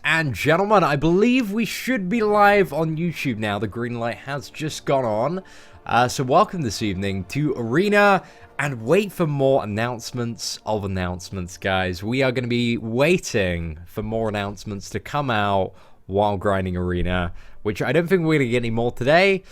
and gentlemen, I believe we should be live on YouTube now. The green light has just gone on. So welcome this evening to Arena, and wait for more announcements of announcements, guys. We are going to be waiting for more announcements to come out while grinding Arena, which I don't think we're going to get any more today.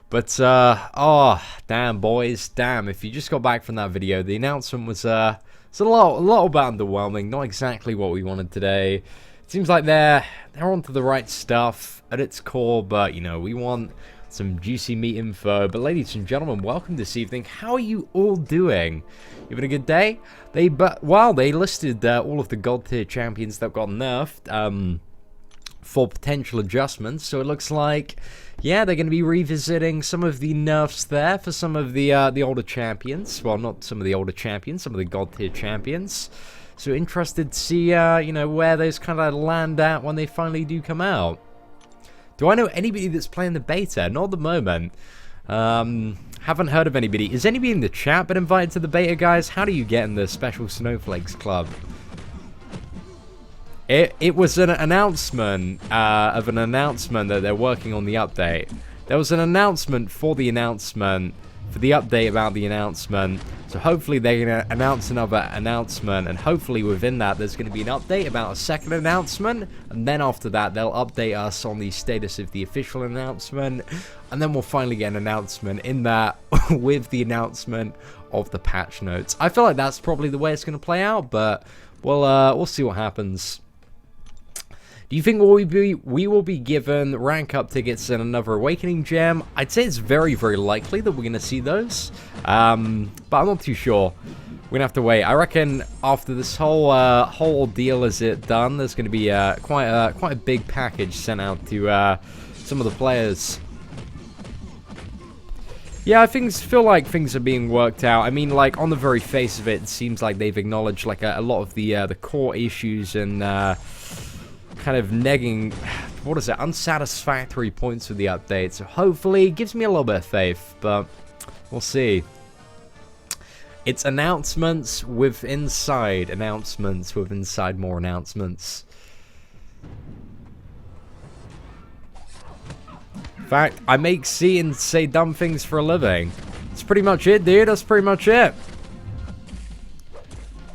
But, oh, damn, boys, damn. If you just got back from that video, the announcement was, it's a lot about underwhelming. Not exactly what we wanted today. It seems like they're onto the right stuff at its core, but, you know, we want some juicy meat info. But, ladies and gentlemen, welcome this evening. How are you all doing? You having a good day? They listed all of the gold tier champions that got nerfed, for potential adjustments. So it looks like, yeah, they're going to be revisiting some of the nerfs there for some of the older champions. Well, not some of the older champions, some of the god tier champions. So interested to see, you know, where those kind of land at when they finally do come out. Do I know anybody that's playing the beta? Not at the moment. Haven't heard of anybody. Is anybody in the chat been invited to the beta, guys? How do you get in the Special Snowflakes Club? It was an announcement of an announcement that they're working on the update. There was an announcement for the announcement, for the update about the announcement. So hopefully they're going to announce another announcement, and hopefully within that there's going to be an update about a second announcement, and then after that they'll update us on the status of the official announcement, and then we'll finally get an announcement in that with the announcement of the patch notes. I feel like that's probably the way it's going to play out, but we'll see what happens. Do you think we will be given rank up tickets and another Awakening gem? I'd say it's very, very likely that we're going to see those. But I'm not too sure. We're going to have to wait. I reckon after this whole ordeal is done, there's going to be quite a big package sent out to some of the players. Yeah, I feel like things are being worked out. I mean, like, on the very face of it, it seems like they've acknowledged like a lot of the core issues and kind of negging, what is it, unsatisfactory points with the update. So hopefully it gives me a little bit of faith, but we'll see. It's announcements with inside more announcements. In fact, I make see and say dumb things for a living. That's pretty much it, dude. That's pretty much it.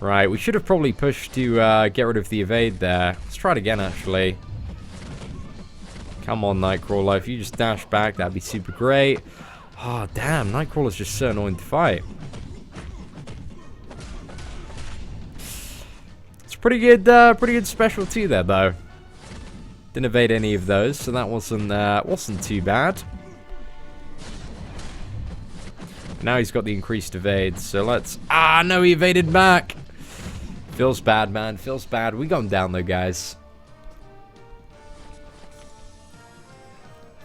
Right, we should have probably pushed to get rid of the evade there. Let's try it again, actually. Come on, Nightcrawler. If you just dash back, that'd be super great. Oh, damn. Nightcrawler's just so annoying to fight. It's pretty good specialty there, though. Didn't evade any of those, so that wasn't too bad. Now he's got the increased evade, so let's... Ah, no, he evaded back. Feels bad, man. Feels bad. We got him down, though, guys.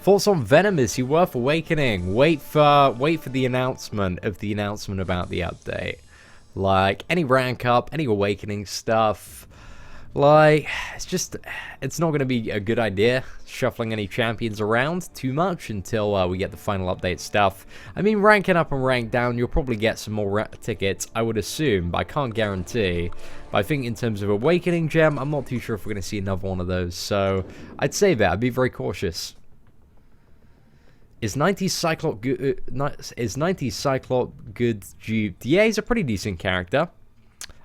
Thoughts on Venom? Is he worth awakening? Wait for the announcement about the update. Like, any rank up, any awakening stuff. Like, it's not going to be a good idea shuffling any champions around too much until we get the final update stuff. I mean, ranking up and rank down, you'll probably get some more tickets, I would assume, but I can't guarantee. But I think in terms of Awakening Gem, I'm not too sure if we're going to see another one of those, so I'd say that. I'd be very cautious. Is 90s Cyclop good? Is 90s Cyclop good duped? Yeah, he's a pretty decent character.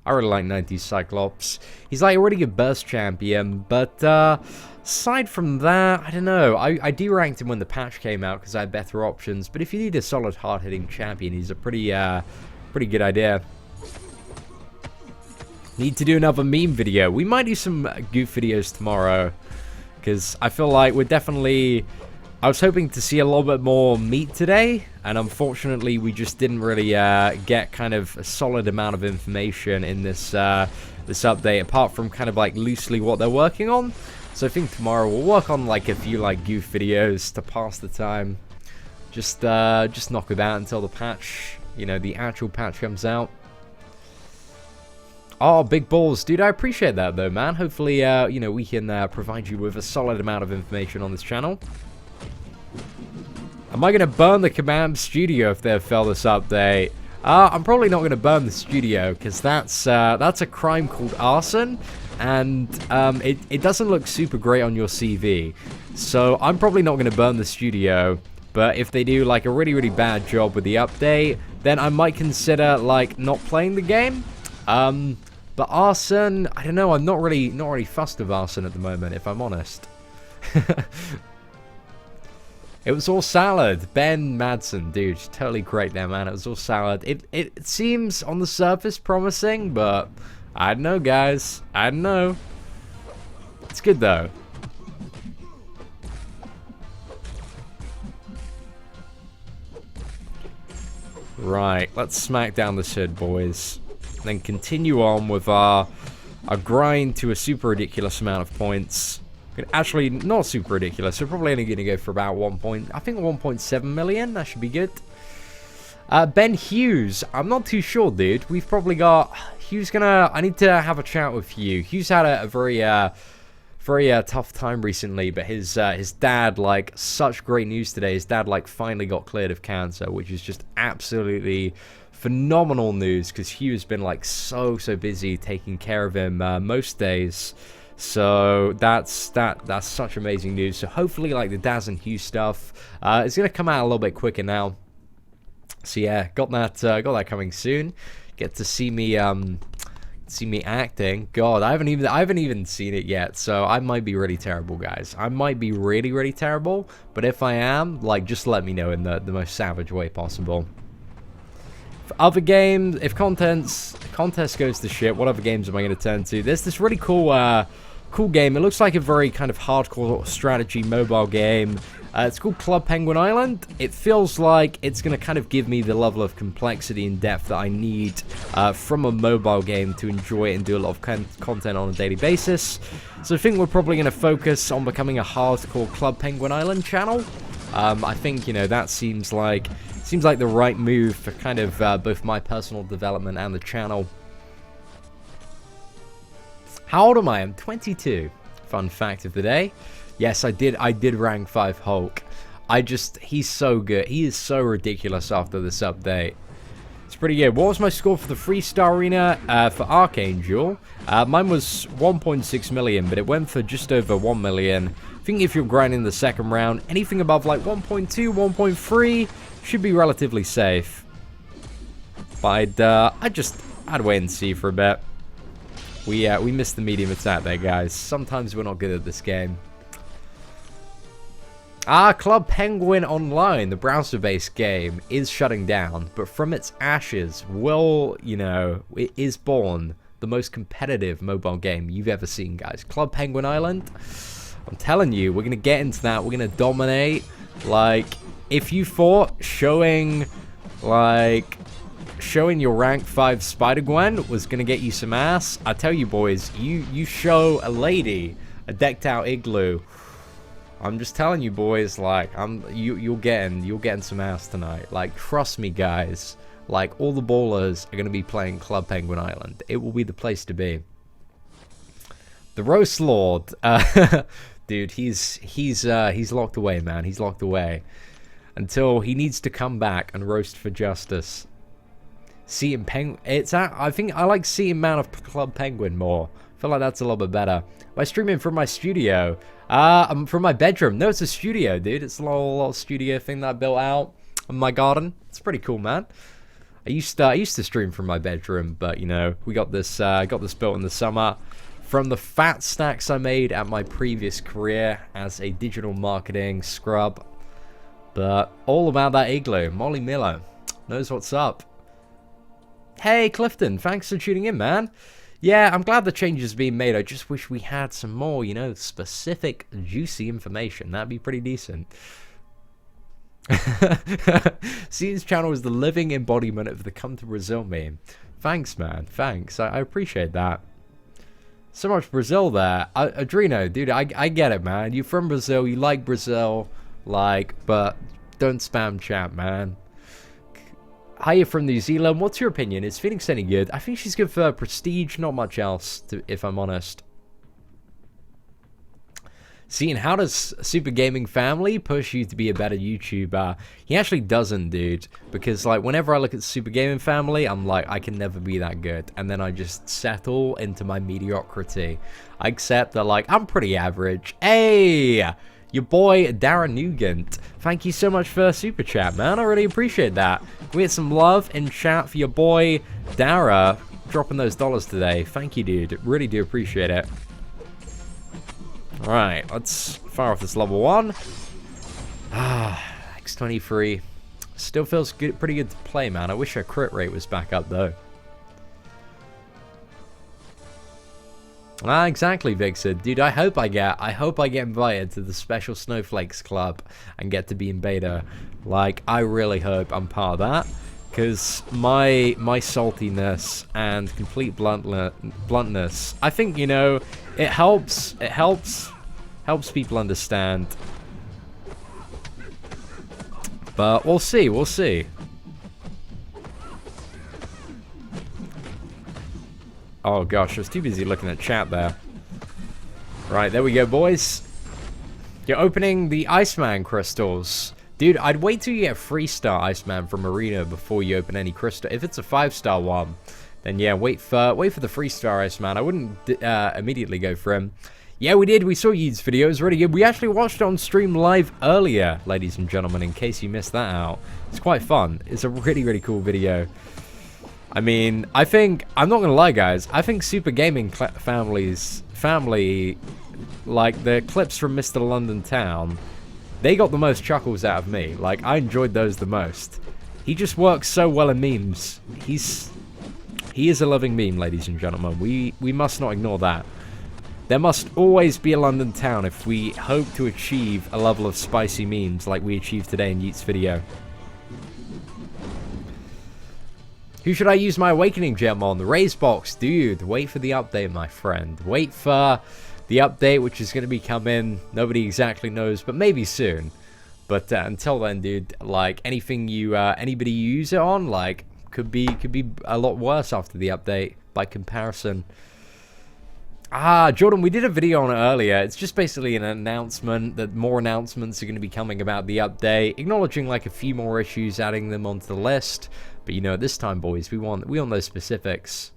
I really like 90s Cyclops. He's like a really good burst champion, but aside from that, I don't know. I deranked him when the patch came out because I had better options, but if you need a solid hard-hitting champion, he's a pretty good idea. Need to do another meme video. We might do some goof videos tomorrow, because I feel like we're definitely... I was hoping to see a little bit more meat today, and unfortunately we just didn't really get kind of a solid amount of information in this this update, apart from kind of like loosely what they're working on. So I think tomorrow we'll work on like a few like goof videos to pass the time. Just knock it out until the patch, you know, the actual patch comes out. Oh, big balls, dude! I appreciate that though, man. Hopefully, you know, we can provide you with a solid amount of information on this channel. Am I going to burn the KABAM studio if they fail this update? I'm probably not going to burn the studio, because that's a crime called arson, and it doesn't look super great on your CV. So I'm probably not going to burn the studio, but if they do like a really, really bad job with the update, then I might consider like not playing the game. But Arson, I don't know, I'm not really fussed with Arson at the moment, if I'm honest. It was all salad. Ben Madsen, dude, totally great there, man. It was all salad. It seems on the surface promising, but I don't know, guys. I don't know. It's good though. Right, let's smack down this hood, boys. Then continue on with our grind to a super ridiculous amount of points. Actually, not super ridiculous. We're probably only going to go for about 1.7 million. That should be good. Ben Hughes. I'm not too sure, dude. We've probably got... Hughes gonna... I need to have a chat with Hugh. Hughes had a very tough time recently, but his dad, like, such great news today. His dad, like, finally got cleared of cancer, which is just absolutely phenomenal news, because Hugh has been, like, so busy taking care of him most days. So that's such amazing news. So hopefully, like, the Daz and Hugh stuff is gonna come out a little bit quicker now. So yeah, got that coming soon. Get to see me acting. God, I haven't even seen it yet. So I might be really terrible, guys. I might be really terrible. But if I am, like, just let me know in the most savage way possible. For other games, if contest goes to shit, what other games am I going to turn to? There's this really cool game. It looks like a very kind of hardcore strategy mobile game. It's called Club Penguin Island. It feels like it's going to kind of give me the level of complexity and depth that I need from a mobile game to enjoy it and do a lot of content on a daily basis. So I think we're probably going to focus on becoming a hardcore Club Penguin Island channel. I think, you know, that seems like the right move for kind of both my personal development and the channel. How old am I? I'm 22. Fun fact of the day. Yes, I did rank 5 Hulk. He's so good. He is so ridiculous after this update. It's pretty good. What was my score for the 3-star arena for Archangel? Mine was 1.6 million, but it went for just over 1 million. I think if you're grinding the second round, anything above like 1.2, 1.3 should be relatively safe. But I'd wait and see for a bit. We missed the medium attack there, guys. Sometimes we're not good at this game. Club Penguin Online, the browser-based game, is shutting down, but from its ashes it is born the most competitive mobile game you've ever seen, guys. Club Penguin Island, I'm telling you, we're going to get into that. We're going to dominate. Like, if you thought showing your rank 5 Spider-Gwen was going to get you some ass, I tell you, boys, you show a lady a decked-out igloo. I'm just telling you, boys, like, you're getting some ass tonight. Like, trust me, guys. Like, all the ballers are gonna be playing Club Penguin Island. It will be the place to be. The Roast Lord, dude, he's locked away, man. He's locked away until he needs to come back and roast for justice. Seaton Penguin. I think I like Seaton Man of Club Penguin more. I feel like that's a little bit better. By streaming from my studio. From my bedroom. No, it's a studio, dude. It's a little studio thing that I built out in my garden. It's pretty cool, man. I used to stream from my bedroom, but you know, we got this built in the summer from the fat stacks I made at my previous career as a digital marketing scrub. But all about that igloo. Molly Miller knows what's up. Hey, Clifton, thanks for tuning in, man. Yeah, I'm glad the changes are being made. I just wish we had some more, you know, specific, juicy information. That'd be pretty decent. Seaton's channel is the living embodiment of the Come to Brazil meme. Thanks, man. Thanks. I appreciate that. So much Brazil there. Adreno, dude, I get it, man. You're from Brazil. You like Brazil. Like, but don't spam chat, man. Hiya from New Zealand. What's your opinion? Is Phoenix any good? I think she's good for prestige, not much else, if I'm honest. See, and how does Super Gaming Family push you to be a better YouTuber? He actually doesn't, dude. Because, like, whenever I look at Super Gaming Family, I'm like, I can never be that good. And then I just settle into my mediocrity. I accept that, like, I'm pretty average. Hey! Your boy, Darren Nugent. Thank you so much for Super Chat, man. I really appreciate that. We had some love in chat for your boy, Dara, dropping those dollars today. Thank you, dude. Really do appreciate it. Alright, let's fire off this level 1. X23. Still feels good, pretty good to play, man. I wish our crit rate was back up, though. Exactly, Vixen. Dude, I hope I get invited to the Special Snowflakes Club and get to be in beta. Like, I really hope I'm part of that. Because my saltiness and complete bluntness, I think, you know, it helps people understand. But we'll see, we'll see. Oh gosh, I was too busy looking at chat there. Right, there we go, boys. You're opening the Iceman crystals. Dude, I'd wait till you get a 3-star Iceman from Arena before you open any crystal. If it's a 5-star one, then yeah, wait for the 3-star Iceman. I wouldn't immediately go for him. Yeah, we did. We saw Yeet's video. It was really good. We actually watched it on stream live earlier, ladies and gentlemen, in case you missed that out. It's quite fun. It's a really, really cool video. I mean, I think, I'm not gonna lie, guys. I think Super Gaming Family, like the clips from Mr. London Town, they got the most chuckles out of me. Like, I enjoyed those the most. He just works so well in memes. He is a living meme, ladies and gentlemen. We must not ignore that. There must always be a London Town if we hope to achieve a level of spicy memes like we achieved today in Yeet's video. Who should I use my Awakening Gem on? The Raise Box. Dude, wait for the update, my friend. Wait for the update, which is going to be coming. Nobody exactly knows, but maybe soon. But until then, dude, like, anything you, anybody you use it on, like, could be a lot worse after the update by comparison. Jordan, we did a video on it earlier. It's just basically an announcement that more announcements are going to be coming about the update, acknowledging like a few more issues, adding them onto the list. But you know, this time, boys, we want those specifics.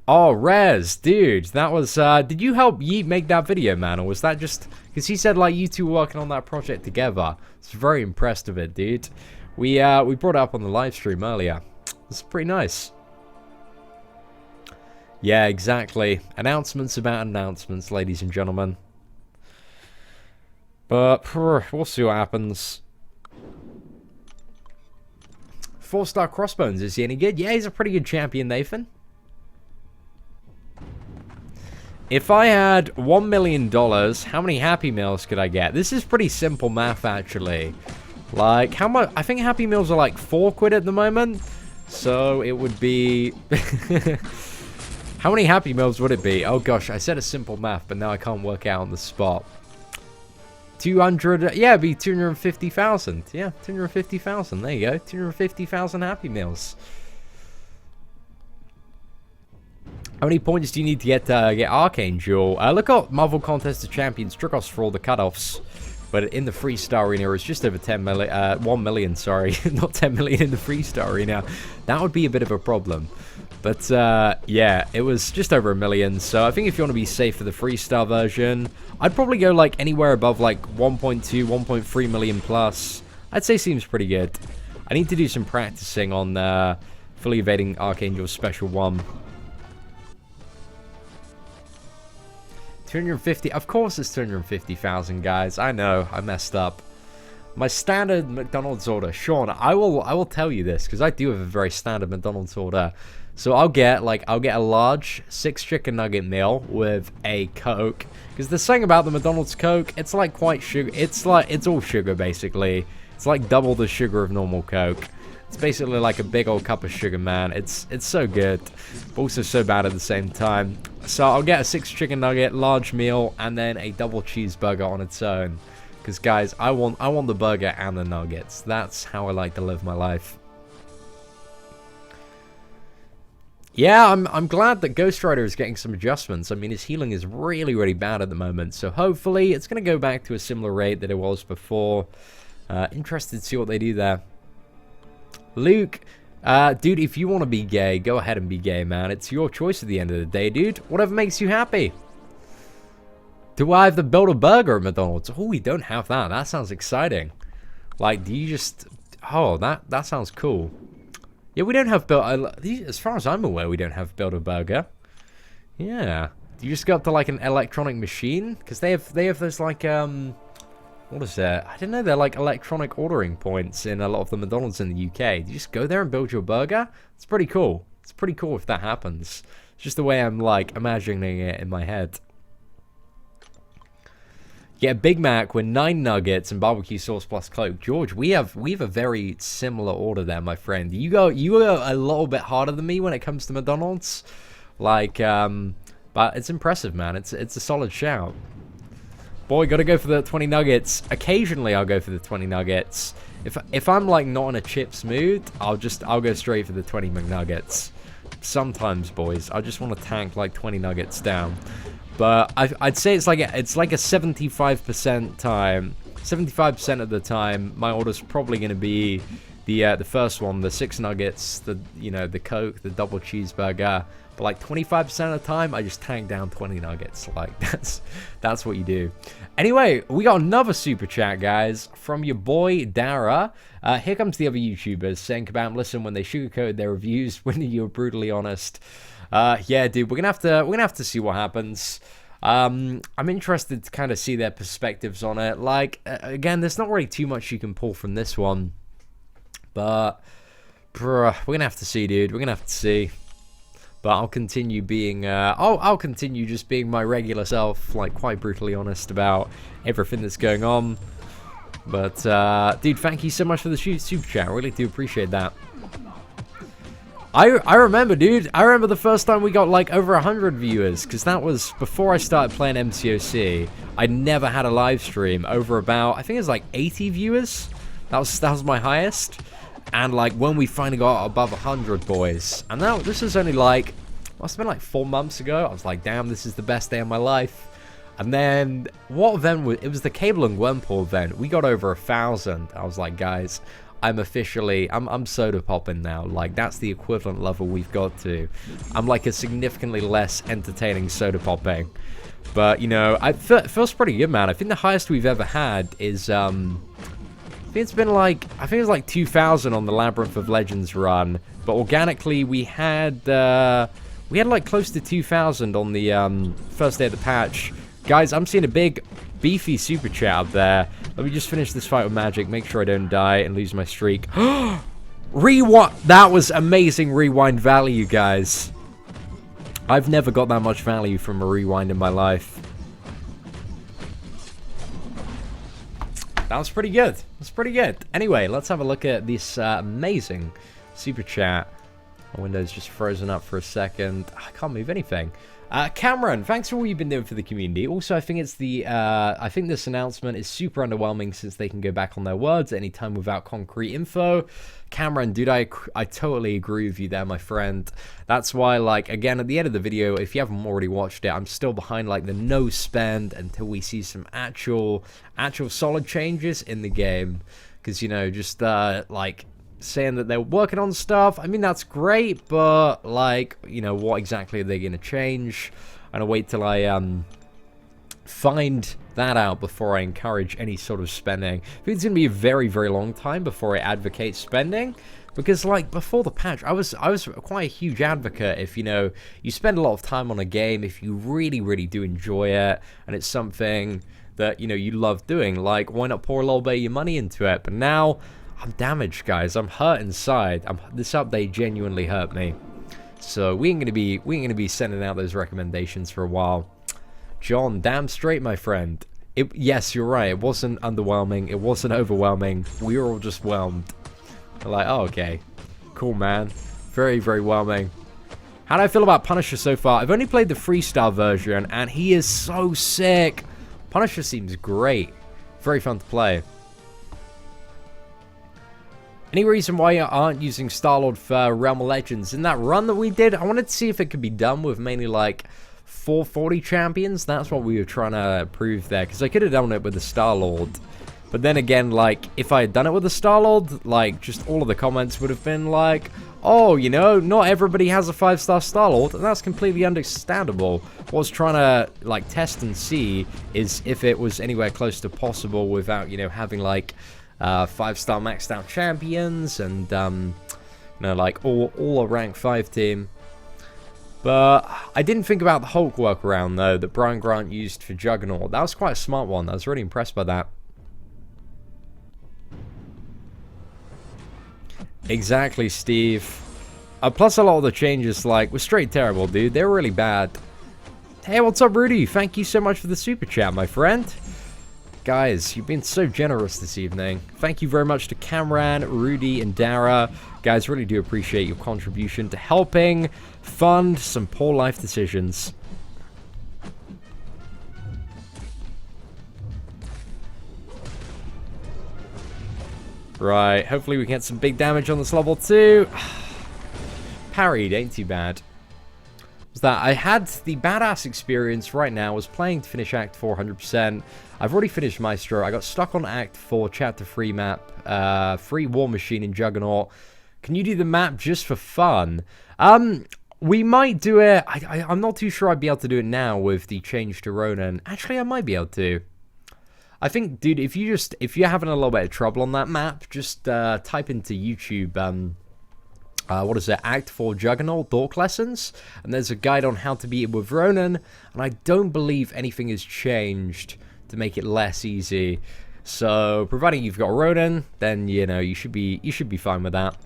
Oh, Rez, dude, that was, did you help Yeet make that video, man? Or was that just, because he said, like, you two were working on that project together. I was very impressed of it, dude. We brought it up on the live stream earlier. It's pretty nice. Yeah, exactly. Announcements about announcements, ladies and gentlemen. But, we'll see what happens. 4-star Crossbones, is he any good? Yeah, he's a pretty good champion, Nathan. If I had $1 million, how many Happy Meals could I get? This is pretty simple math, actually. Like, how much? I think Happy Meals are like 4 quid at the moment. So, it would be... How many Happy Meals would it be? Oh gosh, I said a simple math, but now I can't work out on the spot. 200, yeah, it'd be 250,000. Yeah, 250,000. There you go, 250,000 Happy Meals. How many points do you need to get Archangel? Look up Marvel Contest of Champions. Trick us for all the cutoffs. But in the 3-star arena, it's just over 10 million. 1 million, sorry, not 10 million in the 3-star arena. That would be a bit of a problem. But, yeah, it was just over 1 million. So I think if you want to be safe for the 3-star version, I'd probably go, like, anywhere above, like, 1.2, 1.3 million plus. I'd say seems pretty good. I need to do some practicing on fully evading Archangel's Special 1. 250, of course it's 250,000, guys. I know, I messed up. My standard McDonald's order, Sean, I will tell you this, because I do have a very standard McDonald's order. So I'll get a large 6 chicken nugget meal with a Coke. Because the thing about the McDonald's Coke, it's like quite sugar. It's all sugar basically. It's like double the sugar of normal Coke. It's basically like a big old cup of sugar, man. It's so good, but also so bad at the same time. So I'll get a 6 chicken nugget, large meal, and then a double cheeseburger on its own. Because guys, I want the burger and the nuggets. That's how I like to live my life. Yeah, I'm glad that Ghost Rider is getting some adjustments. I mean, his healing is really, really bad at the moment. So hopefully it's going to go back to a similar rate that it was before. Interested to see what they do there. Luke, dude, if you want to be gay, go ahead and be gay, man. It's your choice at the end of the day, dude. Whatever makes you happy. Do I have to build a burger at McDonald's? Oh, we don't have that. That sounds exciting. Like, do you just... Oh, that sounds cool. Yeah, we don't have build... As far as I'm aware, we don't have build a burger. Yeah. Do you just go up to, like, an electronic machine? Because they have those, like, what is that? I don't know. They're, like, electronic ordering points in a lot of the McDonald's in the UK. Do you just go there and build your burger? It's pretty cool. It's pretty cool if that happens. It's just the way I'm, like, imagining it in my head. Yeah, Big Mac with 9 nuggets and barbecue sauce plus Coke. George, we have a very similar order there, my friend. You go a little bit harder than me when it comes to McDonald's. Like, but it's impressive, man. It's a solid shout. Boy, gotta go for the 20 nuggets. Occasionally, I'll go for the 20 nuggets. If I'm like not in a chips mood, I'll go straight for the 20 McNuggets. Sometimes, boys, I just want to tank like 20 nuggets down. But I'd say it's like a 75% time. 75% of the time, my order's probably going to be the first one, the 6 nuggets, the Coke, the double cheeseburger. But like 25% of the time, I just tank down 20 nuggets. Like that's what you do. Anyway, we got another super chat, guys, from your boy Dara. Here comes the other YouTubers saying, "KABAM, listen, when they sugarcoat their reviews, when you're brutally honest." Yeah, dude, we're gonna have to see what happens. I'm interested to kind of see their perspectives on it. Like, again, there's not really too much you can pull from this one, but bruh, we're gonna have to see, dude. We're gonna have to see. But I'll continue being, I'll continue just being my regular self, like quite brutally honest about everything that's going on. But dude, thank you so much for the super chat. I really do appreciate that. I remember, dude. I remember the first time we got like over 100 viewers, because that was before I started playing MCOC. I never had a live stream over about, I think it was like 80 viewers. That was my highest. And like when we finally got above 100, boys. And now this is only like, must have been like 4 months ago. I was like, damn, this is the best day of my life. And then what event was it? Was the Cable and Gwenpool event. We got over 1,000. I was like, guys, I'm soda popping now. Like, that's the equivalent level we've got to. I'm like a significantly less entertaining soda popping. But, you know, it feels pretty good, man. I think the highest we've ever had is, I think it's been like, I think it was like 2,000 on the Labyrinth of Legends run. But organically, we had like close to 2,000 on the first day of the patch. Guys, I'm seeing a big, beefy super chat up there. Let me just finish this fight with magic, make sure I don't die and lose my streak. Rewind! That was amazing rewind value, guys. I've never got that much value from a rewind in my life. That was pretty good. That's pretty good. Anyway, let's have a look at this amazing super chat. My window's just frozen up for a second. I can't move anything. Cameron, thanks for all you've been doing for the community. Also, I think I think this announcement is super underwhelming since they can go back on their words at any time without concrete info. Cameron, dude, I totally agree with you there, my friend. That's why, like, again, at the end of the video, if you haven't already watched it, I'm still behind, like, the no spend until we see some actual solid changes in the game. Because, you know, just, like, saying that they're working on stuff, I mean, that's great, but, like, you know, what exactly are they going to change? And I'll wait till I, find that out before I encourage any sort of spending. I think it's going to be a very, very long time before I advocate spending, because, like, before the patch, I was quite a huge advocate. If, you know, you spend a lot of time on a game, if you really, really do enjoy it, and it's something that, you know, you love doing, like, why not pour a little bit of your money into it? But now I'm damaged, guys. I'm hurt inside. This update genuinely hurt me. So we ain't gonna be sending out those recommendations for a while. John, damn straight, my friend. Yes, you're right. It wasn't underwhelming. It wasn't overwhelming. We were all just whelmed. We're like, oh, okay, cool, man. Very, very whelming. How do I feel about Punisher so far? I've only played the freestyle version, and he is so sick. Punisher seems great. Very fun to play. Any reason why you aren't using Star-Lord for Realm of Legends? In that run that we did, I wanted to see if it could be done with mainly like 440 champions. That's what we were trying to prove there, because I could have done it with the Star-Lord. But then again, like, if I had done it with the Star-Lord, like, just all of the comments would have been like, oh, you know, not everybody has a 5-star Star-Lord, and that's completely understandable. What I was trying to, like, test and see is if it was anywhere close to possible without, you know, having, like, 5-star maxed out champions and, you know, like, all a rank 5 team. But I didn't think about the Hulk workaround, though, that Brian Grant used for Juggernaut. That was quite a smart one. I was really impressed by that. Exactly, Steve. Plus, a lot of the changes, like, were straight terrible, dude. They were really bad. Hey, what's up, Rudy? Thank you so much for the super chat, my friend. Guys, you've been so generous this evening. Thank you very much to Cameron, Rudy, and Dara. Guys, really do appreciate your contribution to helping fund some poor life decisions. Right, hopefully we can get some big damage on this level too. Parried, ain't too bad. Was that I had the badass experience right now. I was playing to finish Act 4 100%. I've already finished Maestro. I got stuck on Act 4 Chapter 3 map. Free War Machine in Juggernaut. Can you do the map just for fun? We might do it. I'm not too sure I'd be able to do it now with the change to Ronin. Actually, I might be able to. I think, dude, if you're having a little bit of trouble on that map, just type into YouTube, what is it, Act 4 Juggernaut Dork Lessons, and there's a guide on how to beat it with Ronin, and I don't believe anything has changed to make it less easy. So, providing you've got Ronin, then, you know, you should be fine with that.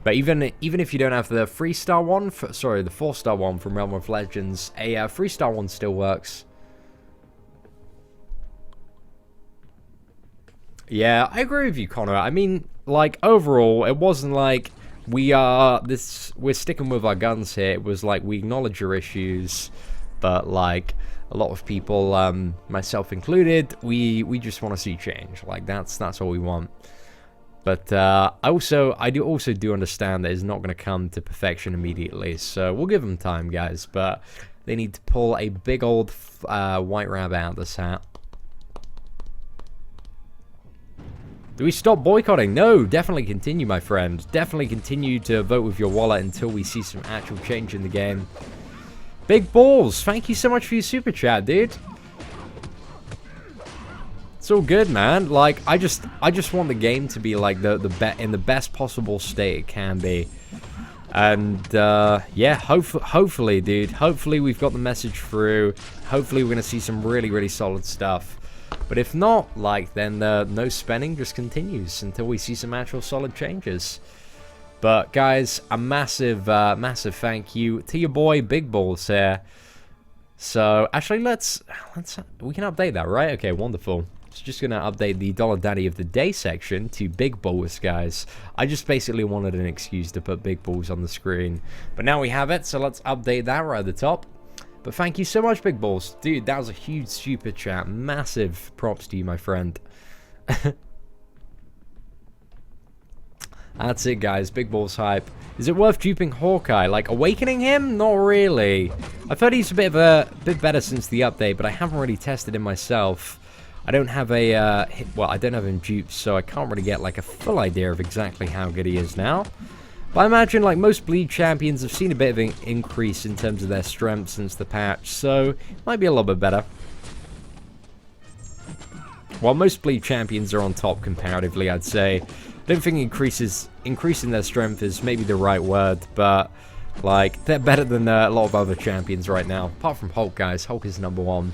But even if you don't have the 3-star one, the 4-star one from Realm of Legends, a 3-star one still works. Yeah, I agree with you, Connor. I mean, like, overall, it wasn't like we're sticking with our guns here. It was like we acknowledge your issues, but like a lot of people, myself included, we just want to see change. Like that's all we want. But I do also understand that it's not going to come to perfection immediately. So we'll give them time, guys. But they need to pull a big old white rabbit out of this hat. Do we stop boycotting? No, definitely continue, my friend. Definitely continue to vote with your wallet until we see some actual change in the game. Big Balls, thank you so much for your super chat, dude. It's all good, man. Like, I just want the game to be like in the best possible state it can be. And yeah, hopefully, dude. Hopefully we've got the message through. Hopefully we're gonna see some really, really solid stuff. But if not, like, then the no spending just continues until we see some actual solid changes. But guys, a massive thank you to your boy Big Balls here. So actually, we can update that, right? Okay, wonderful. So just gonna update the Dollar Daddy of the Day section to Big Balls, guys. I just basically wanted an excuse to put Big Balls on the screen, but now we have it. So let's update that right at the top. But thank you so much, Big Balls. Dude, that was a huge super chat. Massive props to you, my friend. That's it, guys. Big Balls hype. Is it worth duping Hawkeye? Like, awakening him? Not really. I've heard he's a bit better since the update, but I haven't really tested him myself. I don't have I don't have him duped, so I can't really get, like, a full idea of exactly how good he is now. But I imagine, like, most bleed champions have seen a bit of an increase in terms of their strength since the patch, so it might be a little bit better. While most bleed champions are on top comparatively, I'd say. I don't think increasing their strength is maybe the right word, but, like, they're better than a lot of other champions right now. Apart from Hulk, guys. Hulk is #1.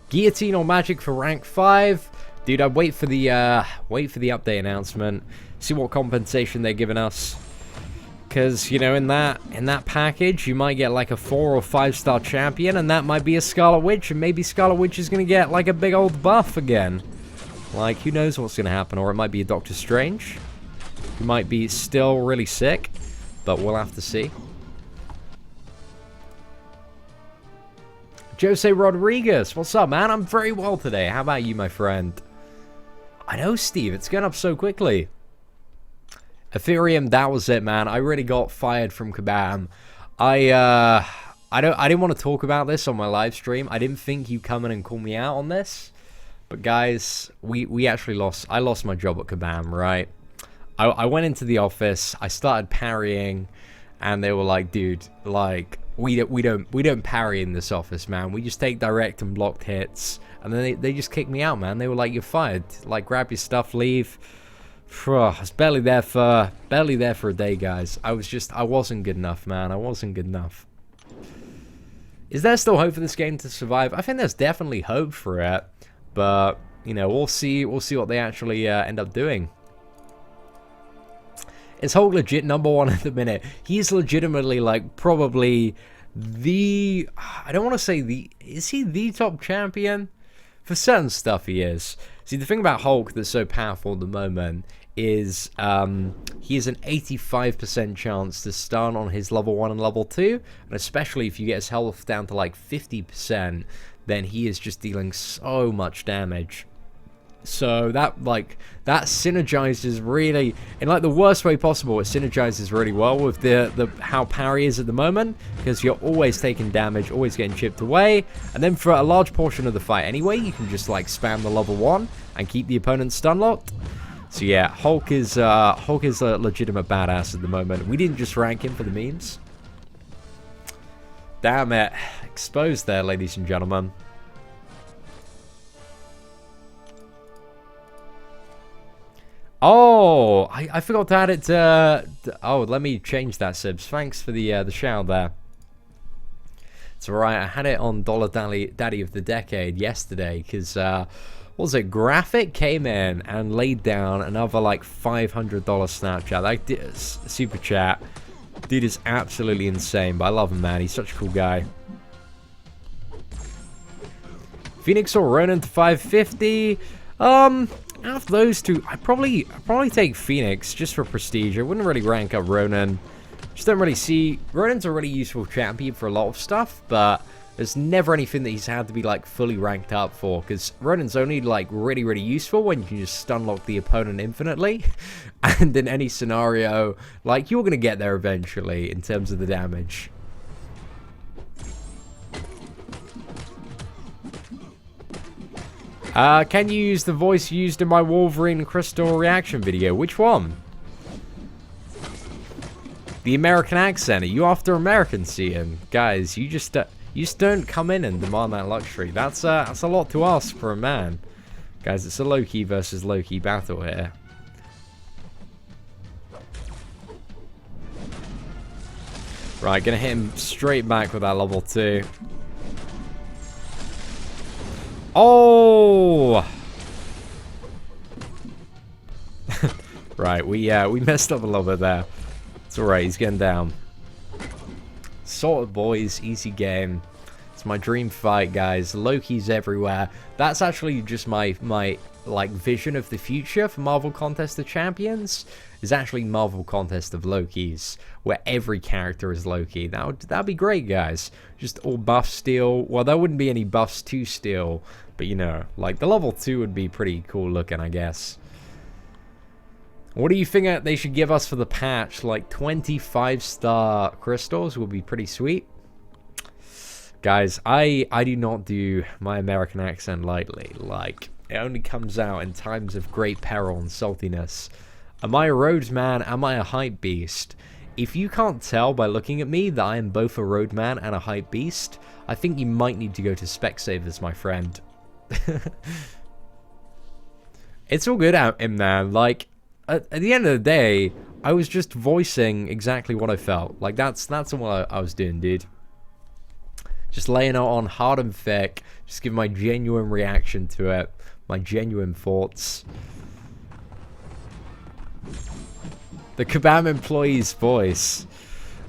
Guillotine or Magic for rank 5? Dude, I'd wait for the update announcement, see what compensation they're giving us. Because, you know, in that package, you might get like a 4 or 5-star champion, and that might be a Scarlet Witch, and maybe Scarlet Witch is going to get like a big old buff again. Like, who knows what's going to happen, or it might be a Doctor Strange, who might be still really sick, but we'll have to see. Jose Rodriguez, what's up, man? I'm very well today. How about you, my friend? I know, Steve. It's going up so quickly. Ethereum, that was it, man. I really got fired from KABAM. I didn't want to talk about this on my live stream. I didn't think you'd come in and call me out on this. But guys, we actually lost. I lost my job at KABAM, right? I went into the office. I started parrying, and they were like, "Dude, like we don't parry in this office, man. We just take direct and blocked hits." And then they just kicked me out, man. They were like, "You're fired. Like, grab your stuff, leave." I was barely there for a day, guys. I wasn't good enough, man. I wasn't good enough. Is there still hope for this game to survive? I think there's definitely hope for it, but you know, we'll see what they actually end up doing. Is Hulk legit #1 at the minute? He's legitimately like probably the, I don't want to say the, is he the top champion? For certain stuff he is. See, the thing about Hulk that's so powerful at the moment is he has an 85% chance to stun on his level 1 and level 2, and especially if you get his health down to like 50%, then he is just dealing so much damage. So that synergizes really in like the worst way possible. It synergizes really well with the how parry is at the moment, because you're always taking damage, always getting chipped away, and then for a large portion of the fight anyway, you can just like spam the level 1 and keep the opponent stun locked. So yeah, Hulk is a legitimate badass at the moment. We didn't just rank him for the memes. Damn it, exposed there, ladies and gentlemen. Oh, I forgot to add it to... Oh, let me change that, Sibs. Thanks for the shout there. It's alright, I had it on Dollar Daddy of the Decade yesterday, because, what was it, Graphic came in and laid down another, like, $500 Snapchat. Like, super chat. Dude is absolutely insane, but I love him, man. He's such a cool guy. Phoenix or Ronin to 550. Out of those two, I'd probably take Phoenix just for prestige. I wouldn't really rank up Ronin. Just don't really see... Ronin's a really useful champion for a lot of stuff, but there's never anything that he's had to be, like, fully ranked up for, because Ronin's only, like, really, really useful when you can just stun lock the opponent infinitely, and in any scenario, like, you're gonna get there eventually in terms of the damage. Can you use the voice used in my Wolverine Crystal reaction video? Which one? The American accent. Are you after Americans, Ian? Guys, you just don't come in and demand that luxury. That's a lot to ask for a man. Guys, it's a low-key versus low-key battle here. Right, gonna hit him straight back with that level 2. Oh! Right, we messed up a little bit there. It's alright, he's getting down. Sorted, boys, easy game. It's my dream fight, guys. Loki's everywhere. That's actually just my like vision of the future for Marvel Contest of Champions. Is actually Marvel Contest of Lokis, where every character is Loki. That'd be great, guys. Just all buff steel. Well, there wouldn't be any buffs to steel, but you know, like the level 2 would be pretty cool looking, I guess. What do you think they should give us for the patch? Like 25-star crystals would be pretty sweet. Guys, I do not do my American accent lightly. Like, it only comes out in times of great peril and saltiness. Am I a roadman? Am I a hype beast? If you can't tell by looking at me that I am both a roadman and a hype beast, I think you might need to go to Specsavers, my friend. It's all good out him, man. Like, at the end of the day, I was just voicing exactly what I felt. Like, that's what I was doing, dude. Just laying it on hard and thick. Just give my genuine reaction to it. My genuine thoughts. The KABAM employee's voice.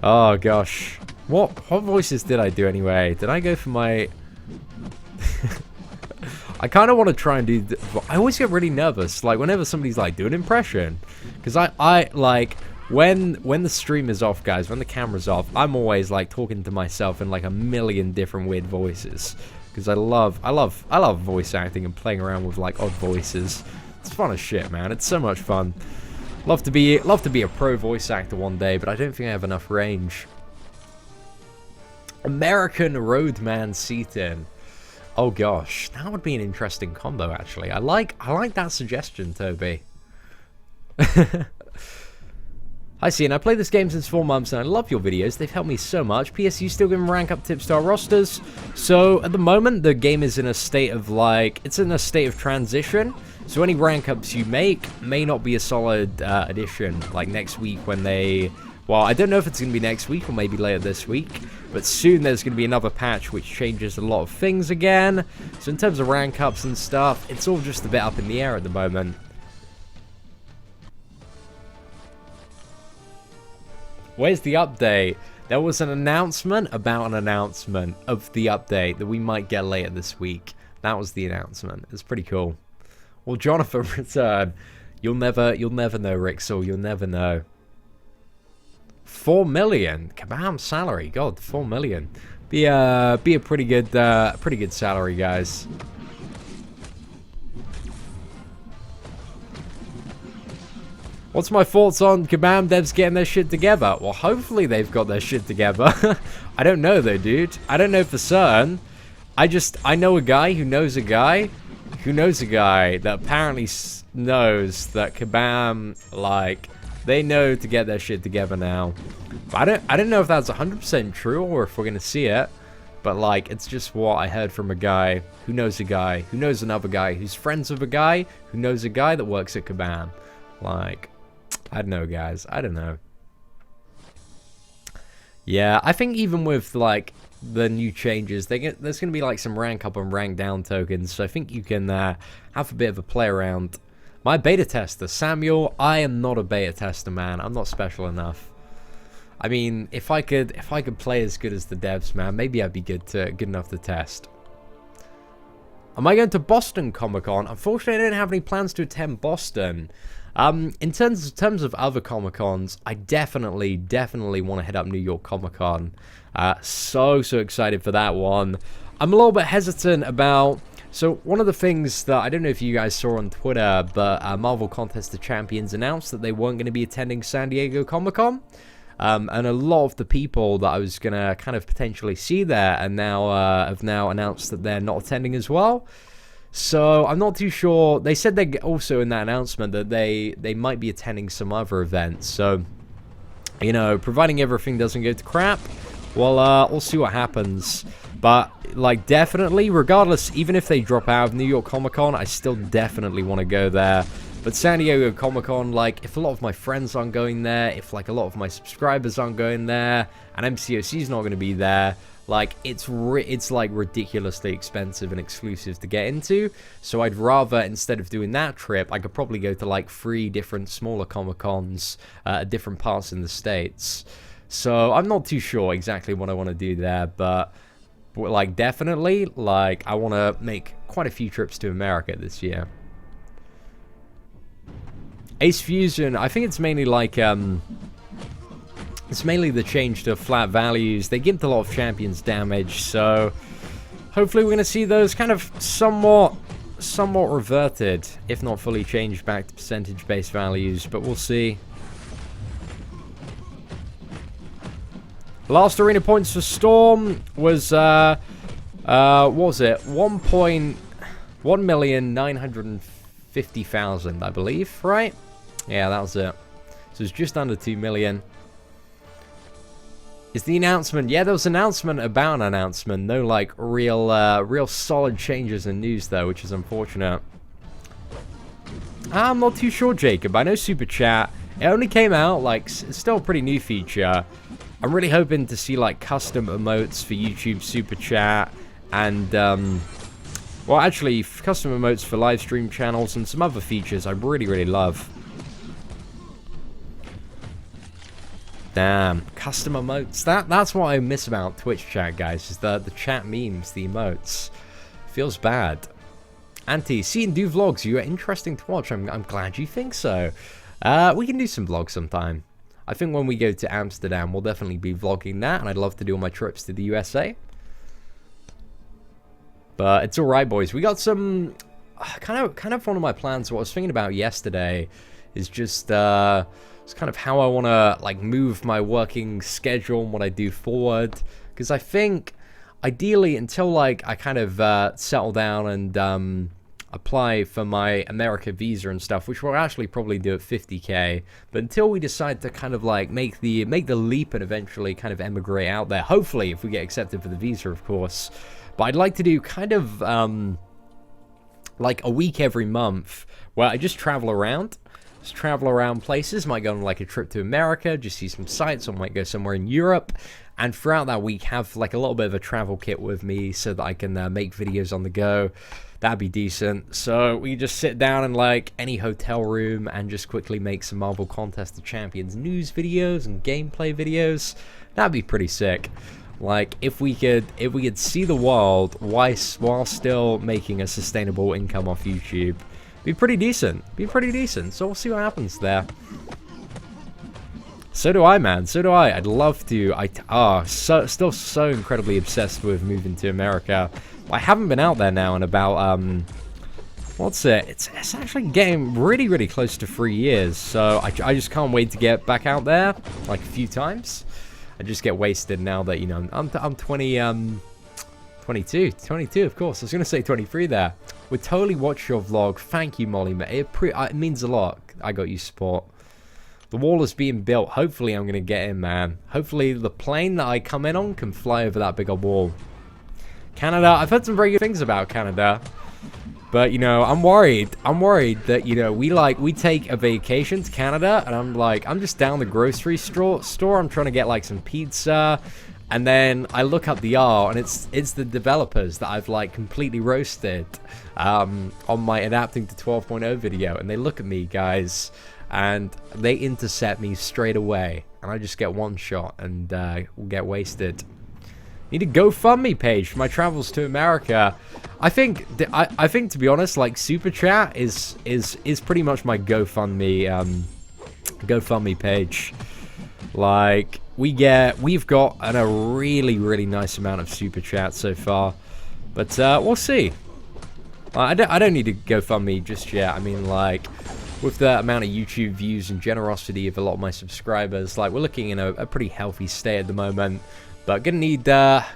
Oh, gosh. What voices did I do anyway? Did I go for my... I kind of want to try and do... I always get really nervous, like, whenever somebody's, like, do an impression. Because I like, when the stream is off, guys, when the camera's off, I'm always like talking to myself in like a million different weird voices, because I love voice acting and playing around with like odd voices. It's fun as shit, man. It's so much fun. Love to be a pro voice actor one day, but I don't think I have enough range. American Roadman Seaton. Oh gosh, that would be an interesting combo actually. I like that suggestion, Toby. Hi, Cian. I played this game since 4 months and I love your videos. They've helped me so much. PS, you still giving rank up tips to our rosters? So at the moment, the game is in a state of it's in a state of transition. So any rank ups you make may not be a solid addition. Like next week when well, I don't know if it's going to be next week or maybe later this week. But soon there's going to be another patch which changes a lot of things again. So in terms of rank ups and stuff, it's all just a bit up in the air at the moment. Where's the update? There was an announcement about an announcement of the update that we might get later this week. That was the announcement. It's pretty cool. Well, Jonathan return. You'll never know, Rixel. You'll never know. 4 million. KABAM salary. God, 4 million. Be a pretty good salary, guys. What's my thoughts on KABAM devs getting their shit together? Well, hopefully they've got their shit together. I don't know though, dude. I don't know for certain. I know a guy who knows a guy who knows a guy that apparently knows that KABAM, like, they know to get their shit together now. But I don't know if that's 100% true or if we're gonna see it. But like, it's just what I heard from a guy who knows a guy who knows another guy who's friends with a guy who knows a guy that works at KABAM. Like, I don't know, guys. I don't know. Yeah, I think even with, like, the new changes, there's going to be, like, some rank up and rank down tokens. So I think you can have a bit of a play around. My beta tester, Samuel, I am not a beta tester, man. I'm not special enough. I mean, if I could play as good as the devs, man, maybe I'd be good enough to test. Am I going to Boston Comic-Con? Unfortunately, I don't have any plans to attend Boston. In terms of other Comic-Cons, I definitely want to head up New York Comic-Con. So excited for that one. I'm a little bit hesitant about... So, one of the things that, I don't know if you guys saw on Twitter, but Marvel Contest of Champions announced that they weren't going to be attending San Diego Comic-Con. And a lot of the people that I was going to kind of potentially see there and have now announced that they're not attending as well. So, I'm not too sure. They said they also in that announcement that they might be attending some other events. So, you know, providing everything doesn't go to crap, well, we'll see what happens. But, like, definitely, regardless, even if they drop out of New York Comic-Con, I still definitely want to go there. But San Diego Comic-Con, like, if a lot of my friends aren't going there, if, like, a lot of my subscribers aren't going there, and MCOC's not going to be there, like, it's like ridiculously expensive and exclusive to get into. So I'd rather, instead of doing that trip, I could probably go to like 3 different smaller Comic-Cons at different parts in the States. So I'm not too sure exactly what I want to do there, but like definitely, like, I want to make quite a few trips to America this year. Ace Fusion, I think it's mainly like it's mainly the change to flat values. They gimped a lot of champions damage, so hopefully we're going to see those kind of somewhat reverted, if not fully changed back to percentage-based values, but we'll see. Last arena points for Storm was, what was it? 1,950,000, I believe, right? Yeah, that was it. So it's just under 2 million. Is the announcement? Yeah, there was an announcement about an announcement. No, like, real solid changes in news, though, which is unfortunate. I'm not too sure, Jacob. I know Super Chat. It only came out, like, it's still a pretty new feature. I'm really hoping to see, like, custom emotes for YouTube Super Chat. And, well, actually, custom emotes for live stream channels and some other features I really love. Damn, custom emotes. That's what I miss about Twitch chat, guys, is the chat memes, the emotes. Feels bad. Auntie, see and do vlogs. You are interesting to watch. I'm glad you think so. We can do some vlogs sometime. I think when we go to Amsterdam, we'll definitely be vlogging that, and I'd love to do all my trips to the USA. But it's alright, boys. We got some... Kind of one of my plans, what I was thinking about yesterday, is just it's kind of how I want to, like, move my working schedule and what I do forward. Because I think, ideally, until, like, I kind of settle down and apply for my America visa and stuff, which we'll actually probably do at 50k, but until we decide to kind of like make the leap and eventually kind of emigrate out there, hopefully if we get accepted for the visa, of course. But I'd like to do kind of like a week every month where I just travel around places. Might go on like a trip to America, just see some sights, or might go somewhere in Europe, and throughout that week have like a little bit of a travel kit with me so that I can make videos on the go. That'd be decent. So we just sit down in like any hotel room and just quickly make some Marvel Contest of Champions news videos and gameplay videos. That'd be pretty sick. Like if we could see the world while still making a sustainable income off YouTube, be pretty decent. So we'll see what happens there. So do I, man. So do I. I'd love to. Still so incredibly obsessed with moving to America. I haven't been out there now in about, what's it? It's actually getting really, really close to 3 years. So I just can't wait to get back out there, like a few times. I just get wasted now that, you know, I'm 22, of course. I was going to say 23 there. Would totally watch your vlog. Thank you, Molly. It means a lot. I got you support. The wall is being built. Hopefully I'm going to get in, man. Hopefully the plane that I come in on can fly over that big old wall. Canada, I've heard some very good things about Canada. But, you know, I'm worried that, you know, we take a vacation to Canada, and I'm just down the grocery store. I'm trying to get, like, some pizza. And then I look up the R, and it's the developers that I've, like, completely roasted on my Adapting to 12.0 video. And they look at me, guys, and they intercept me straight away. And I just get one shot and will get wasted. Need a GoFundMe page for my travels to America. I think to be honest, like Super Chat is pretty much my GoFundMe page. Like we've got a really nice amount of Super Chat so far, but we'll see. I don't need to GoFundMe just yet. I mean, like, with the amount of YouTube views and generosity of a lot of my subscribers, like, we're looking in a pretty healthy state at the moment. But gonna need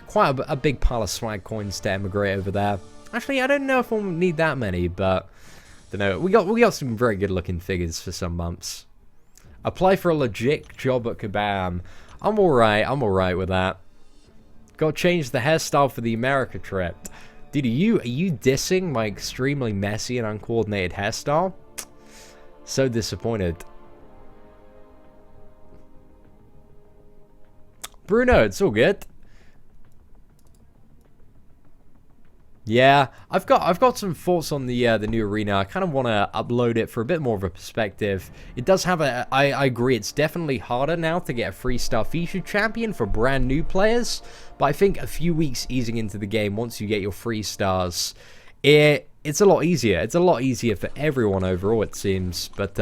quite a big pile of swag coins to emigrate over there. Actually, I don't know if we'll need that many, but don't know. We got some very good looking figures for some months. Apply for a legit job at KABAM. I'm alright with that. Got to change the hairstyle for the America trip. Dude, are you dissing my extremely messy and uncoordinated hairstyle? So disappointed. Bruno, it's all good. Yeah, I've got some thoughts on the new arena. I kind of want to upload it for a bit more of a perspective. It does have I agree, it's definitely harder now to get a 3-star featured champion for brand new players. But I think a few weeks easing into the game, once you get your 3 stars, it's a lot easier. It's a lot easier for everyone overall, it seems. But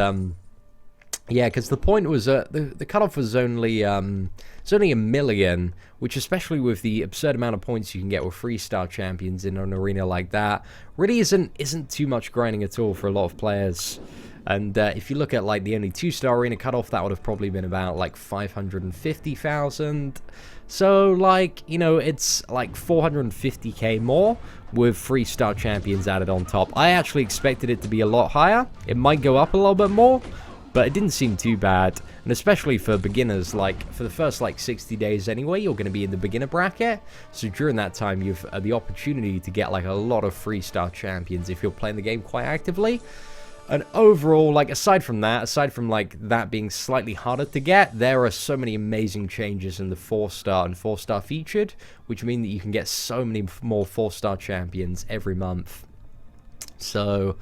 yeah, because the point was the cutoff was only it's only 1 million, which, especially with the absurd amount of points you can get with 3-star champions in an arena like that, really isn't too much grinding at all for a lot of players. And if you look at like the only 2-star arena cutoff, that would have probably been about like 550,000. So, like, you know, it's like 450k more with 3-star champions added on top. I actually expected it to be a lot higher. It might go up a little bit more, but it didn't seem too bad. And especially for beginners, like for the first like 60 days anyway, you're going to be in the beginner bracket. So during that time, you've the opportunity to get like a lot of 3-star champions if you're playing the game quite actively. And overall, like, aside from like that being slightly harder to get, there are so many amazing changes in the 4-star and 4-star featured, which mean that you can get so many more 4-star champions every month. So,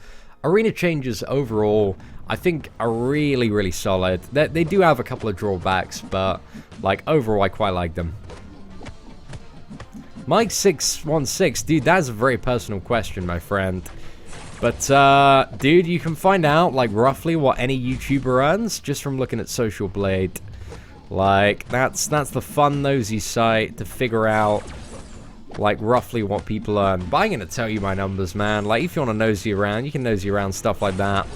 arena changes overall, I think, are really solid. They do have a couple of drawbacks, but, like, overall, I quite like them. Mike616, dude, that's a very personal question, my friend. But, dude, you can find out, like, roughly what any YouTuber earns just from looking at Social Blade. Like, that's the fun nosy site to figure out, like, roughly what people earn. But I'm gonna tell you my numbers, man. Like, if you want to nosy around, you can nosy around stuff like that.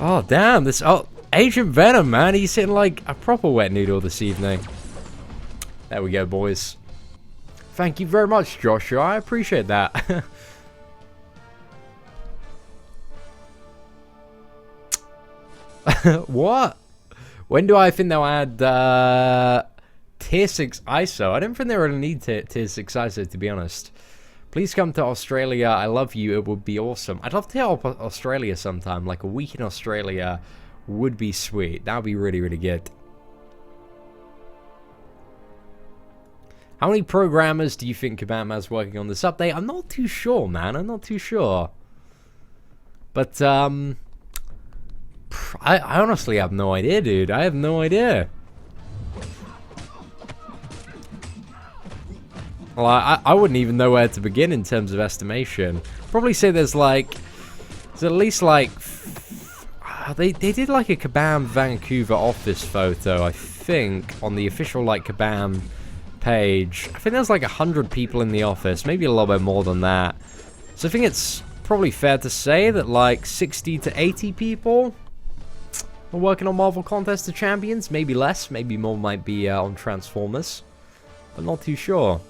Oh, damn, this... Oh, Agent Venom, man. He's hitting like a proper wet noodle this evening. There we go, boys. Thank you very much, Joshua. I appreciate that. What? When do I think they'll add tier 6 ISO? I don't think they really need tier 6 ISO, to be honest. Please come to Australia. I love you. It would be awesome. I'd love to help Australia sometime. Like a week in Australia would be sweet. That would be really, really good. How many programmers do you think KABAM has working on this update? I'm not too sure, man. I'm not too sure. But, I honestly have no idea, dude. I have no idea. Well, I wouldn't even know where to begin in terms of estimation. Probably say there's at least like... They did like a KABAM Vancouver office photo, I think, on the official like KABAM page. I think there's like 100 people in the office, maybe a little bit more than that. So I think it's probably fair to say that like 60 to 80 people are working on Marvel Contest of Champions. Maybe less, maybe more might be on Transformers. But not too sure.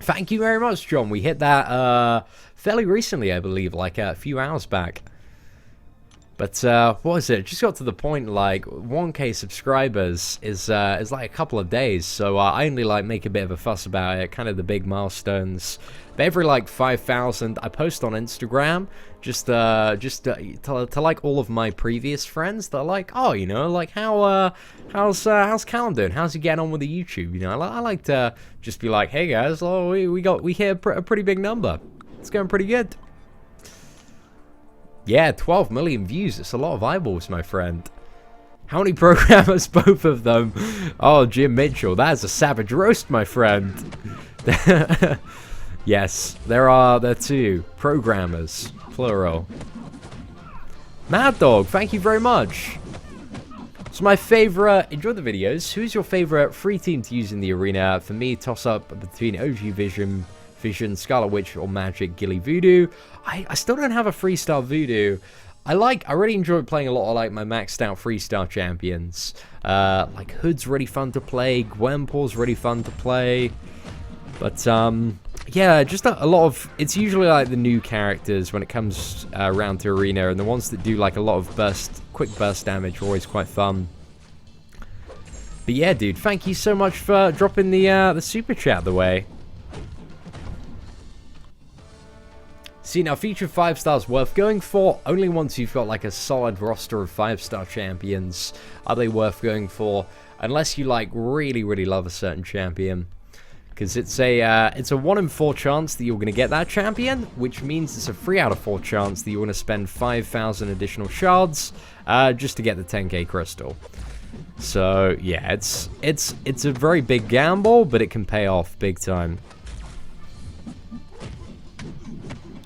Thank you very much, John. We hit that fairly recently, I believe, like a few hours back. But what was it? Just got to the point like 1K subscribers is like a couple of days, so I only like make a bit of a fuss about it, kind of the big milestones. But every like 5,000, I post on Instagram just to like all of my previous friends. They're like, oh, you know, like how's Callum doing? How's he getting on with the YouTube? You know, I like to just be like, hey guys, oh, we hit a pretty big number. It's going pretty good. Yeah, 12 million views. It's a lot of eyeballs, my friend. How many programmers? Both of them. Oh, Jim Mitchell. That is a savage roast, my friend. Yes, there are two programmers. Plural. Mad Dog, thank you very much. So my favorite... Enjoy the videos. Who's your favorite free team to use in the arena? For me, toss-up between OG Vision, Scarlet Witch, or Magic Ghillie Voodoo. I still don't have a freestyle Voodoo. I really enjoy playing a lot of like my maxed out freestyle champions. Like Hood's really fun to play, Gwenpool's really fun to play. But yeah, just a lot of... It's usually like the new characters when it comes around to arena, and the ones that do like a lot of quick burst damage are always quite fun. But yeah, dude, thank you so much for dropping the super chat the way. See, now featured 5 stars worth going for. Only once you've got like a solid roster of 5-star champions are they worth going for, unless you like really, really love a certain champion. Because it's a 1 in 4 chance that you're going to get that champion, which means it's a 3 out of 4 chance that you're going to spend 5,000 additional shards just to get the 10k crystal. So yeah, it's a very big gamble, but it can pay off big time.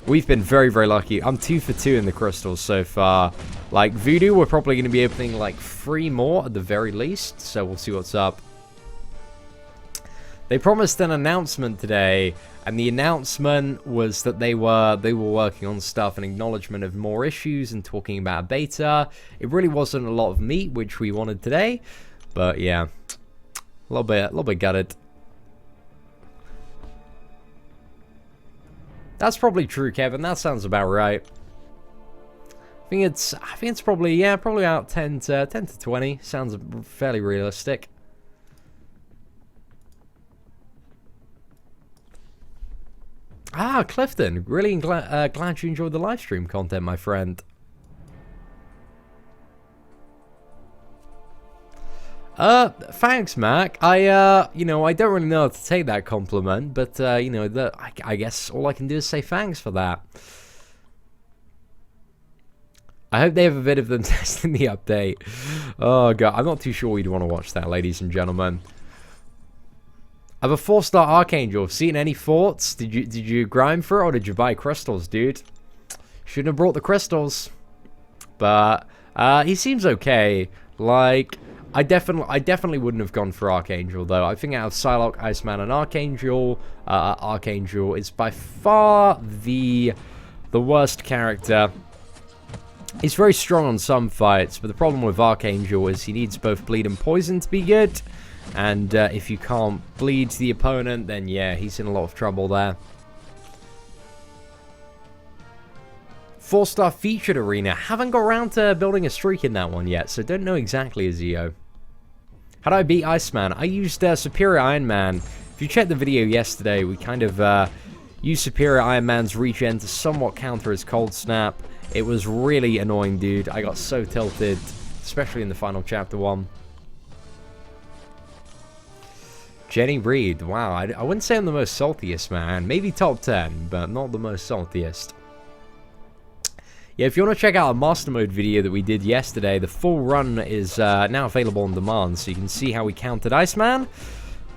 We've been very, very lucky. I'm 2 for 2 in the crystals so far. Like, Voodoo, we're probably going to be opening, like, 3 more at the very least. So we'll see what's up. They promised an announcement today. And the announcement was that they were working on stuff and acknowledgement of more issues and talking about beta. It really wasn't a lot of meat, which we wanted today. But, yeah. A little bit gutted. That's probably true, Kevin. That sounds about right. I think it's probably about 10 to 20. Sounds fairly realistic. Ah, Clifton, really glad you enjoyed the live stream content, my friend. Thanks, Mac. You know, I don't really know how to take that compliment, but, you know, I guess all I can do is say thanks for that. I hope they have a bit of them testing the update. Oh, God, I'm not too sure you'd want to watch that, ladies and gentlemen. I have a 4-star Archangel. Seen any thoughts? Did you grind for it, or did you buy crystals, dude? Shouldn't have brought the crystals. But he seems okay. Like, I definitely wouldn't have gone for Archangel, though. I think out of Psylocke, Iceman, and Archangel, Archangel is by far the worst character. He's very strong on some fights, but the problem with Archangel is he needs both bleed and poison to be good. And if you can't bleed the opponent, then yeah, he's in a lot of trouble there. 4-star featured arena. Haven't got around to building a streak in that one yet, so don't know exactly, Azio. How do I beat Iceman? I used Superior Iron Man. If you checked the video yesterday, we kind of used Superior Iron Man's regen to somewhat counter his Cold Snap. It was really annoying, dude. I got so tilted, especially in the final chapter 1. Jenny Reed. Wow, I wouldn't say I'm the most saltiest, man. Maybe top 10, but not the most saltiest. Yeah, if you want to check out our Master Mode video that we did yesterday, the full run is now available on demand, so you can see how we countered Iceman.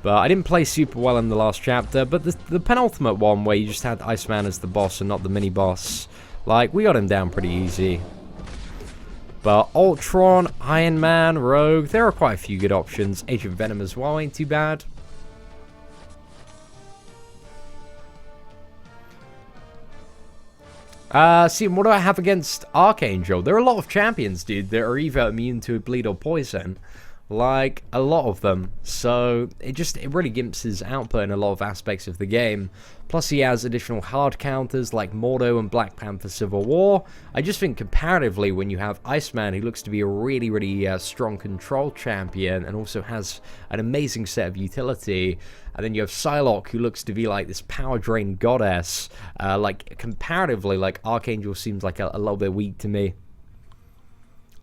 But I didn't play super well in the last chapter, but the penultimate one, where you just had Iceman as the boss and not the mini-boss, like, we got him down pretty easy. But Ultron, Iron Man, Rogue, there are quite a few good options. Agent Venom as well ain't too bad. See, what do I have against Archangel? There are a lot of champions, dude, that are either immune to bleed or poison. Like, a lot of them. So, it really gimps his output in a lot of aspects of the game. Plus, he has additional hard counters like Mordo and Black Panther Civil War. I just think comparatively, when you have Iceman, who looks to be a really, really strong control champion and also has an amazing set of utility, and then you have Psylocke, who looks to be like this power drain goddess, like, comparatively, like, Archangel seems like a little bit weak to me.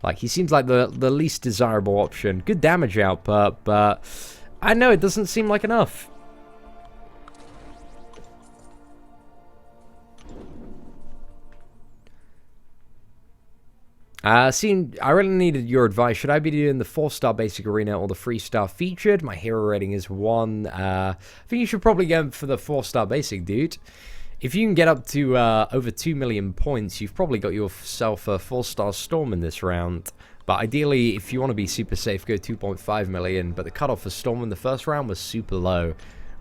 Like, he seems like the least desirable option. Good damage output, but I know it doesn't seem like enough. I really needed your advice. Should I be doing the 4-star basic arena or the 3-star featured? My hero rating is 1. I think you should probably go for the 4-star basic, dude. If you can get up to over 2 million points, you've probably got yourself a 4-star Storm in this round. But ideally, if you want to be super safe, go 2.5 million. But the cutoff for Storm in the first round was super low. It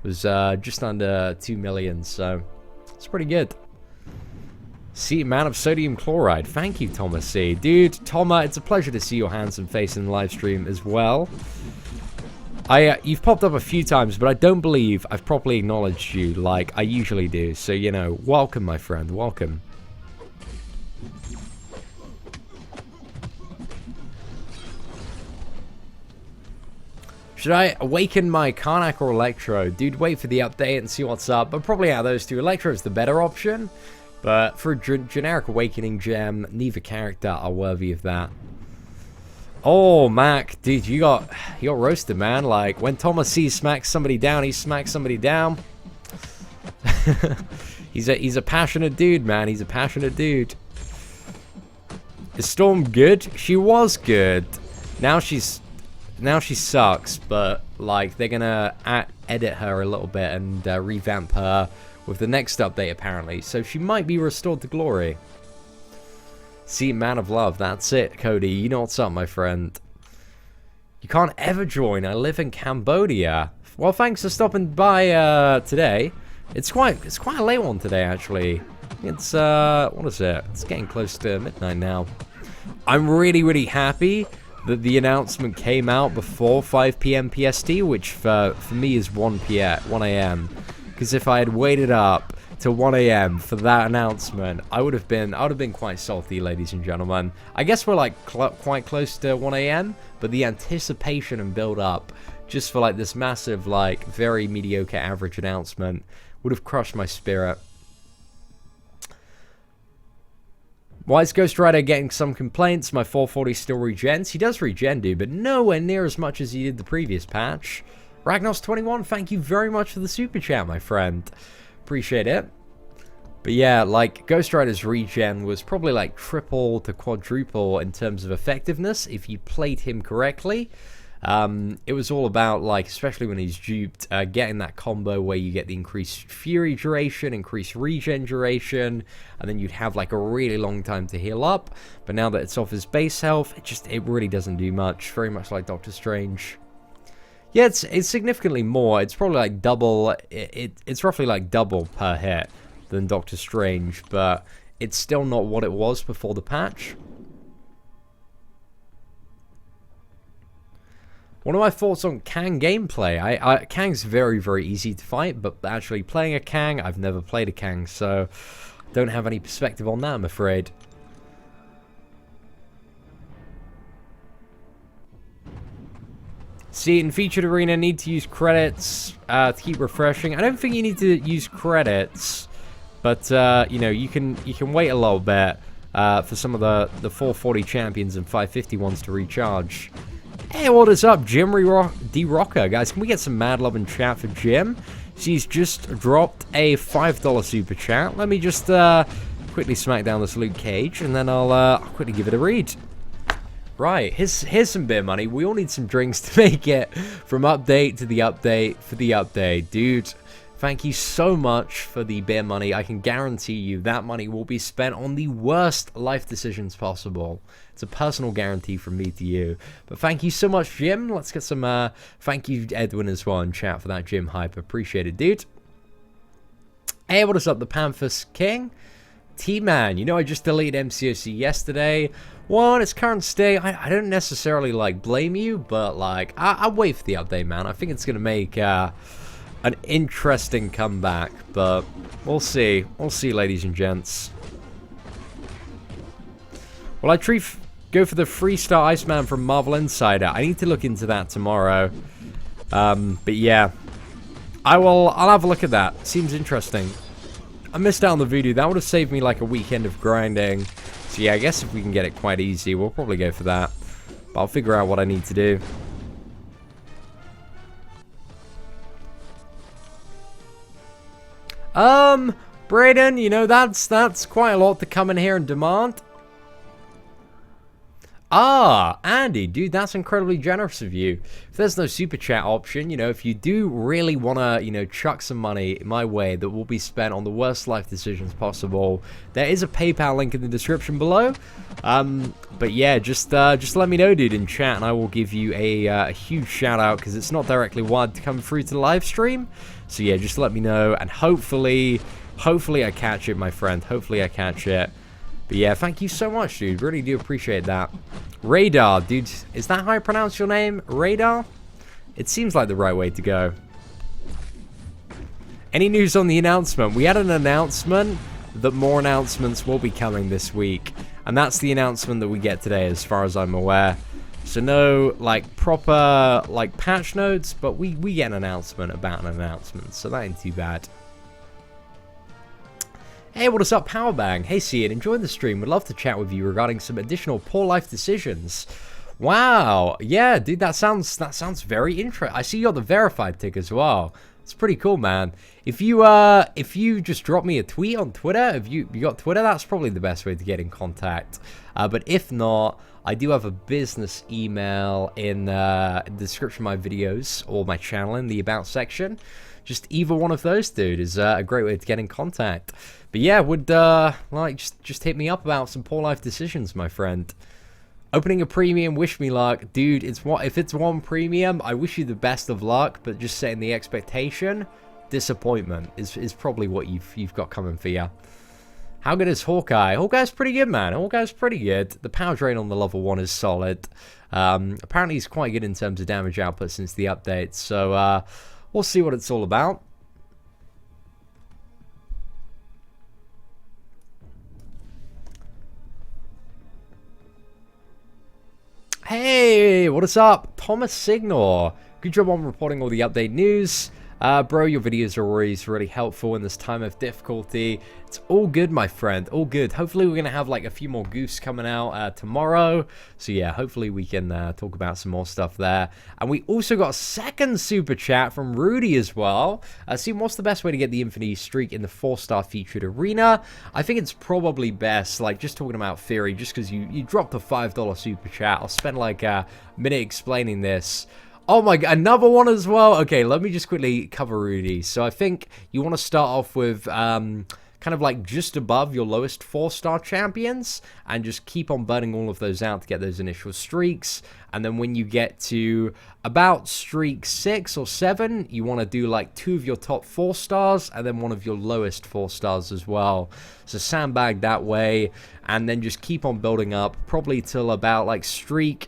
was just under 2 million, so it's pretty good. See, man of sodium chloride. Thank you, Thomas C. Dude, Toma, it's a pleasure to see your handsome face in the live stream as well. You've popped up a few times, but I don't believe I've properly acknowledged you like I usually do. So, you know, welcome, my friend. Welcome. Should I awaken my Karnak or Electro? Dude, wait for the update and see what's up. But probably out of those two, Electro is the better option. But for a generic awakening gem, neither character are worthy of that. Oh, Mac, dude, you got roasted, man. Like, when Thomas C smacks somebody down, he smacks somebody down. he's a passionate dude, man. He's a passionate dude. Is Storm good? She was good. Now she sucks, but like they're gonna edit her a little bit and revamp her with the next update apparently. So she might be restored to glory. See, man of love, that's it, Cody. You know what's up, my friend. You can't ever join. I live in Cambodia. Well, thanks for stopping by today. It's quite a late one today, actually. It's what is it? It's getting close to midnight now. I'm really happy that the announcement came out before 5 p.m. PST, which for me is 1 a.m. Because if I had waited up to 1 a.m. for that announcement, I would have been quite salty, ladies and gentlemen. I guess we're like quite close to 1 a.m., but the anticipation and build up just for like this massive, like very mediocre average announcement would have crushed my spirit. Why is Ghost Rider getting some complaints? My 440 still regens. He does regen, dude, but nowhere near as much as he did the previous patch. Ragnos21, thank you very much for the super chat, my friend. Appreciate it. But yeah, like, Ghost Rider's regen was probably like triple to quadruple in terms of effectiveness if you played him correctly. It was all about, like, especially when he's duped, getting that combo where you get the increased fury duration, increased regen duration, and then you'd have like a really long time to heal up. But now that it's off his base health, it really doesn't do much. Very much like Doctor Strange. Yeah, it's significantly more. It's probably like double. It's roughly like double per hit than Doctor Strange, but it's still not what it was before the patch. One of my thoughts on Kang gameplay. Kang's very, very easy to fight, but actually playing a Kang, I've never played a Kang, so don't have any perspective on that, I'm afraid. See, in Featured Arena, need to use credits to keep refreshing. I don't think you need to use credits, but you know, you can wait a little bit for some of the 440 champions and 550 ones to recharge. Hey, what is up, Jim D-Rocker? Guys, can we get some mad love in chat for Jim? She's just dropped a $5 super chat. Let me just quickly smack down this Luke Cage, and then I'll quickly give it a read. Right, here's some beer money. We all need some drinks to make it from update to the update for the update. Dude, thank you so much for the beer money. I can guarantee you that money will be spent on the worst life decisions possible. It's a personal guarantee from me to you. But thank you so much, Jim. Let's get some thank you, Edwin, as well in chat for that Jim hype. Appreciate it, dude. Hey, what is up, the Pamphus King? T-Man, you know, I just deleted MCOC yesterday. Well, in its current state, I don't necessarily, like, blame you, but, like, I'll wait for the update, man. I think it's going to make an interesting comeback, but we'll see. We'll see, ladies and gents. Well, I go for the Freestar Iceman from Marvel Insider. I need to look into that tomorrow. But yeah, I'll have a look at that. Seems interesting. I missed out on the voodoo. That would have saved me like a weekend of grinding. So yeah, I guess if we can get it quite easy, we'll probably go for that. But I'll figure out what I need to do. Brayden, you know, that's quite a lot to come in here and demand. Ah, Andy, dude, that's incredibly generous of you. If there's no super chat option, you know, if you do really want to, you know, chuck some money my way that will be spent on the worst life decisions possible, there is a PayPal link in the description below. But yeah, just let me know, dude, in chat, and I will give you a huge shout out because it's not directly wired to come through to the live stream. So yeah, just let me know, and hopefully I catch it, my friend. Hopefully I catch it. But yeah, thank you so much, dude. Really do appreciate that. Radar, dude. Is that how I pronounce your name? Radar? It seems like the right way to go. Any news on the announcement? We had an announcement that more announcements will be coming this week. And that's the announcement that we get today, as far as I'm aware. So no, like, proper, like, patch notes, but we get an announcement about an announcement. So that ain't too bad. Hey, what is up, Powerbang? Hey, Cian, enjoying the stream. Would love to chat with you regarding some additional poor life decisions. Wow, yeah, dude, that sounds very interesting. I see you got the verified tick as well. It's pretty cool, man. If you just drop me a tweet on Twitter, if you got Twitter, that's probably the best way to get in contact. But if not, I do have a business email in the description of my videos or my channel in the about section. Just either one of those, dude, is a great way to get in contact. But yeah, would like just hit me up about some poor life decisions, my friend. Opening a premium, wish me luck, dude. If it's one premium, I wish you the best of luck. But just setting the expectation, disappointment is probably what you've got coming for you. How good is Hawkeye? Hawkeye's pretty good, man. Hawkeye's pretty good. The power drain on the level 1 is solid. Apparently, he's quite good in terms of damage output since the update. So we'll see what it's all about. Hey, what is up? Thomas Signor. Good job on reporting all the update news. Bro, your videos are always really helpful in this time of difficulty. It's all good, my friend, all good. Hopefully we're going to have like a few more goofs coming out tomorrow. So yeah, hopefully we can talk about some more stuff there. And we also got a second super chat from Rudy as well. See, what's the best way to get the Infinity Streak in the 4-star featured arena? I think it's probably best, like just talking about theory, just because you dropped a $5 super chat. I'll spend like a minute explaining this. Oh my god, another one as well? Okay, let me just quickly cover Rudy. So I think you want to start off with kind of like just above your lowest 4-star champions and just keep on burning all of those out to get those initial streaks. And then when you get to about streak 6 or 7, you want to do like 2 of your top 4 stars and then 1 of your lowest 4 stars as well. So sandbag that way and then just keep on building up probably till about like streak,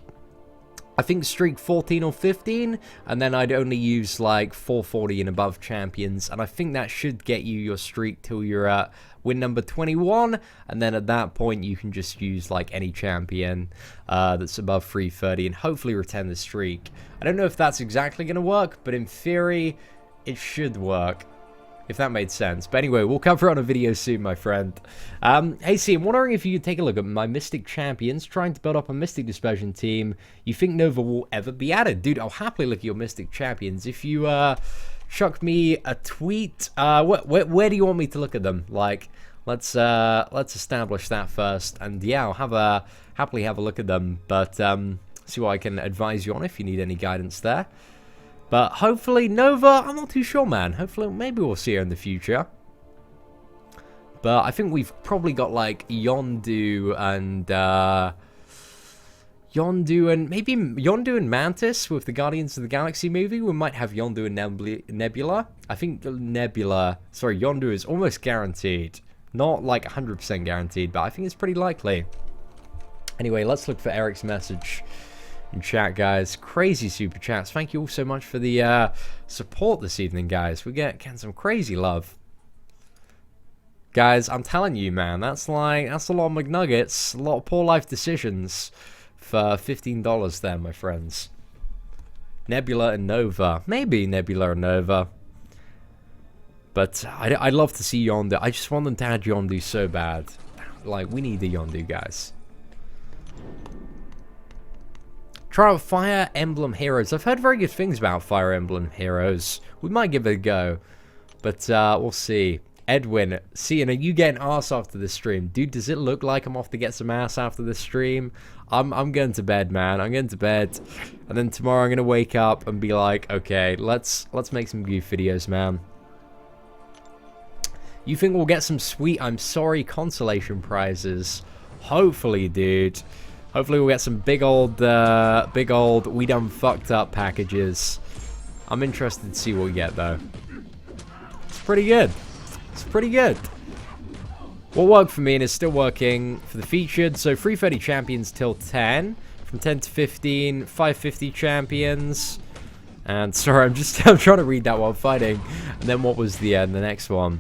I think streak 14 or 15, and then I'd only use like 440 and above champions, and I think that should get you your streak till you're at win number 21, and then at that point you can just use like any champion that's above 330 and hopefully retain the streak. I don't know if that's exactly going to work, but in theory it should work. If that made sense. But anyway, we'll cover it on a video soon, my friend. Hey, C, I'm wondering if you could take a look at my Mystic Champions, trying to build up a Mystic Dispersion team. You think Nova will ever be added? Dude, I'll happily look at your Mystic Champions. If you chuck me a tweet, where do you want me to look at them? Like, let's establish that first. And yeah, I'll happily have a look at them. But see what I can advise you on if you need any guidance there. But hopefully Nova, I'm not too sure, man. Hopefully, maybe we'll see her in the future. But I think we've probably got like Yondu and maybe Yondu and Mantis with the Guardians of the Galaxy movie. We might have Yondu and Nebula. I think Yondu is almost guaranteed. Not like 100% guaranteed, but I think it's pretty likely. Anyway, let's look for Eric's message. In chat, guys. Crazy super chats. Thank you all so much for the support this evening, guys. We're getting some crazy love. Guys, I'm telling you, man, that's a lot of McNuggets, a lot of poor life decisions for $15 there, my friends. Nebula and Nova. Maybe Nebula and Nova. But I'd love to see Yondu. I just want them to add Yondu so bad. Like, we need the Yondu, guys. Try out Fire Emblem Heroes. I've heard very good things about Fire Emblem Heroes. We might give it a go. But we'll see. Edwin, see, and are you getting ass after this stream? Dude, does it look like I'm off to get some ass after this stream? I'm going to bed, man. I'm going to bed. And then tomorrow I'm going to wake up and be like, okay, let's make some goof videos, man. You think we'll get some sweet I'm sorry consolation prizes? Hopefully, dude. Hopefully we'll get some big old we done fucked up packages. I'm interested to see what we get though. It's pretty good. It's pretty good. What worked for me and is still working for the featured. So 330 champions till 10. From 10 to 15, 550 champions. And sorry, I'm trying to read that while fighting. And then what was the next one?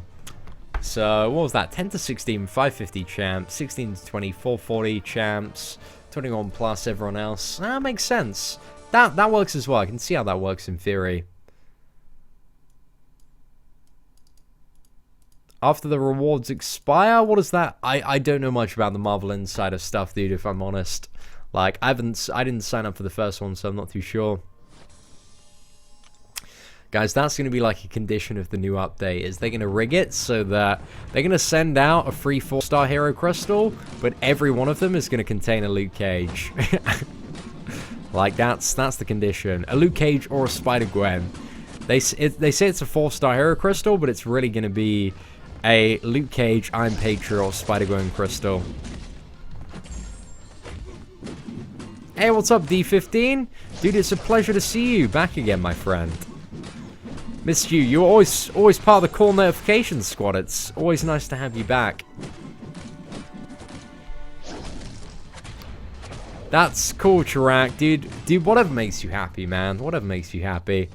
So what was that? 10 to 16, 550 champs. 16 to 20, 440 champs. 21 plus everyone else. That makes sense. That works as well. I can see how that works in theory. After the rewards expire, what is that? I don't know much about the Marvel Insider stuff, dude, if I'm honest. Like, I didn't sign up for the first one, so I'm not too sure. Guys, that's going to be like a condition of the new update, is they're going to rig it so that they're going to send out a free 4-star hero crystal, but every one of them is going to contain a Luke Cage. Like, that's the condition. A Luke Cage or a Spider-Gwen. They say it's a 4-star hero crystal, but it's really going to be a Luke Cage, Iron Patriot, or Spider-Gwen crystal. Hey, what's up, D15? Dude, it's a pleasure to see you back again, my friend. Missed you. You're always part of the call notifications squad. It's always nice to have you back. That's cool, Chirac. Dude, whatever makes you happy, man. Whatever makes you happy.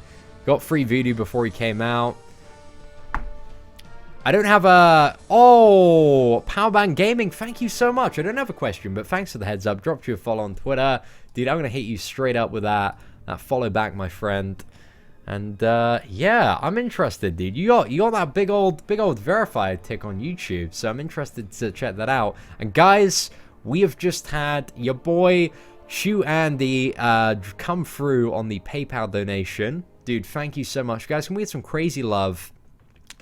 Got free voodoo before he came out. I don't have a... Oh, Powerband Gaming, thank you so much. I don't have a question, but thanks for the heads up. Dropped you a follow on Twitter. Dude, I'm going to hit you straight up with that follow back, my friend. And yeah, I'm interested, dude. You got that big old verified tick on YouTube, so I'm interested to check that out. And guys, we have just had your boy Chew Andy come through on the PayPal donation. Dude, thank you so much, guys. Can we get some crazy love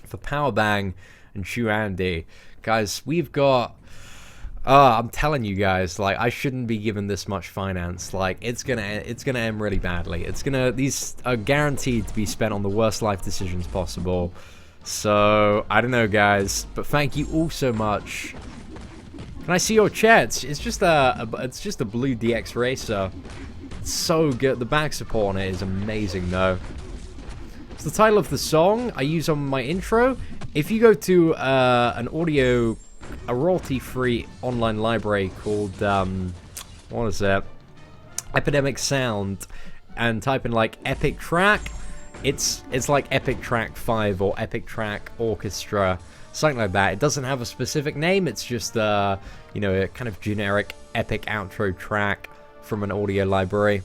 for Powerbang and Chew Andy? Guys, we've got I'm telling you guys, like, I shouldn't be given this much finance. Like, it's gonna end really badly. These are guaranteed to be spent on the worst life decisions possible. So I don't know, guys, but thank you all so much. Can I see your chat? It's just a blue DX racer. It's so good. The back support on it is amazing, though. It's the title of the song I use on my intro. If you go to a royalty-free online library called what is it? Epidemic Sound, and type in like Epic Track, it's like Epic Track 5 or Epic Track Orchestra, something like that. It doesn't have a specific name. It's just you know, a kind of generic epic outro track from an audio library.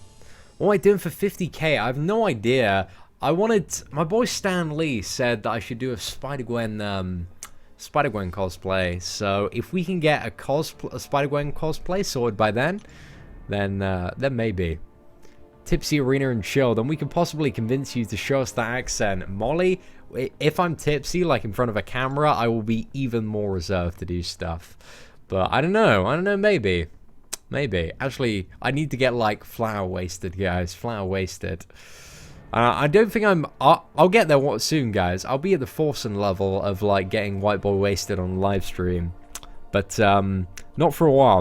What am I doing for 50k? I have no idea. My boy Stan Lee said that I should do a Spider-Gwen cosplay. So if we can get a Spider-Gwen cosplay sorted by then maybe. Tipsy, Arena, and chill, then we can possibly convince you to show us that accent. Molly, if I'm tipsy, like in front of a camera, I will be even more reserved to do stuff. But I don't know, maybe. Actually, I need to get like flower wasted, guys. Flower wasted. I don't think I'll get there soon, guys. I'll be at the Forsen level of like getting white boy wasted on live stream, but not for a while.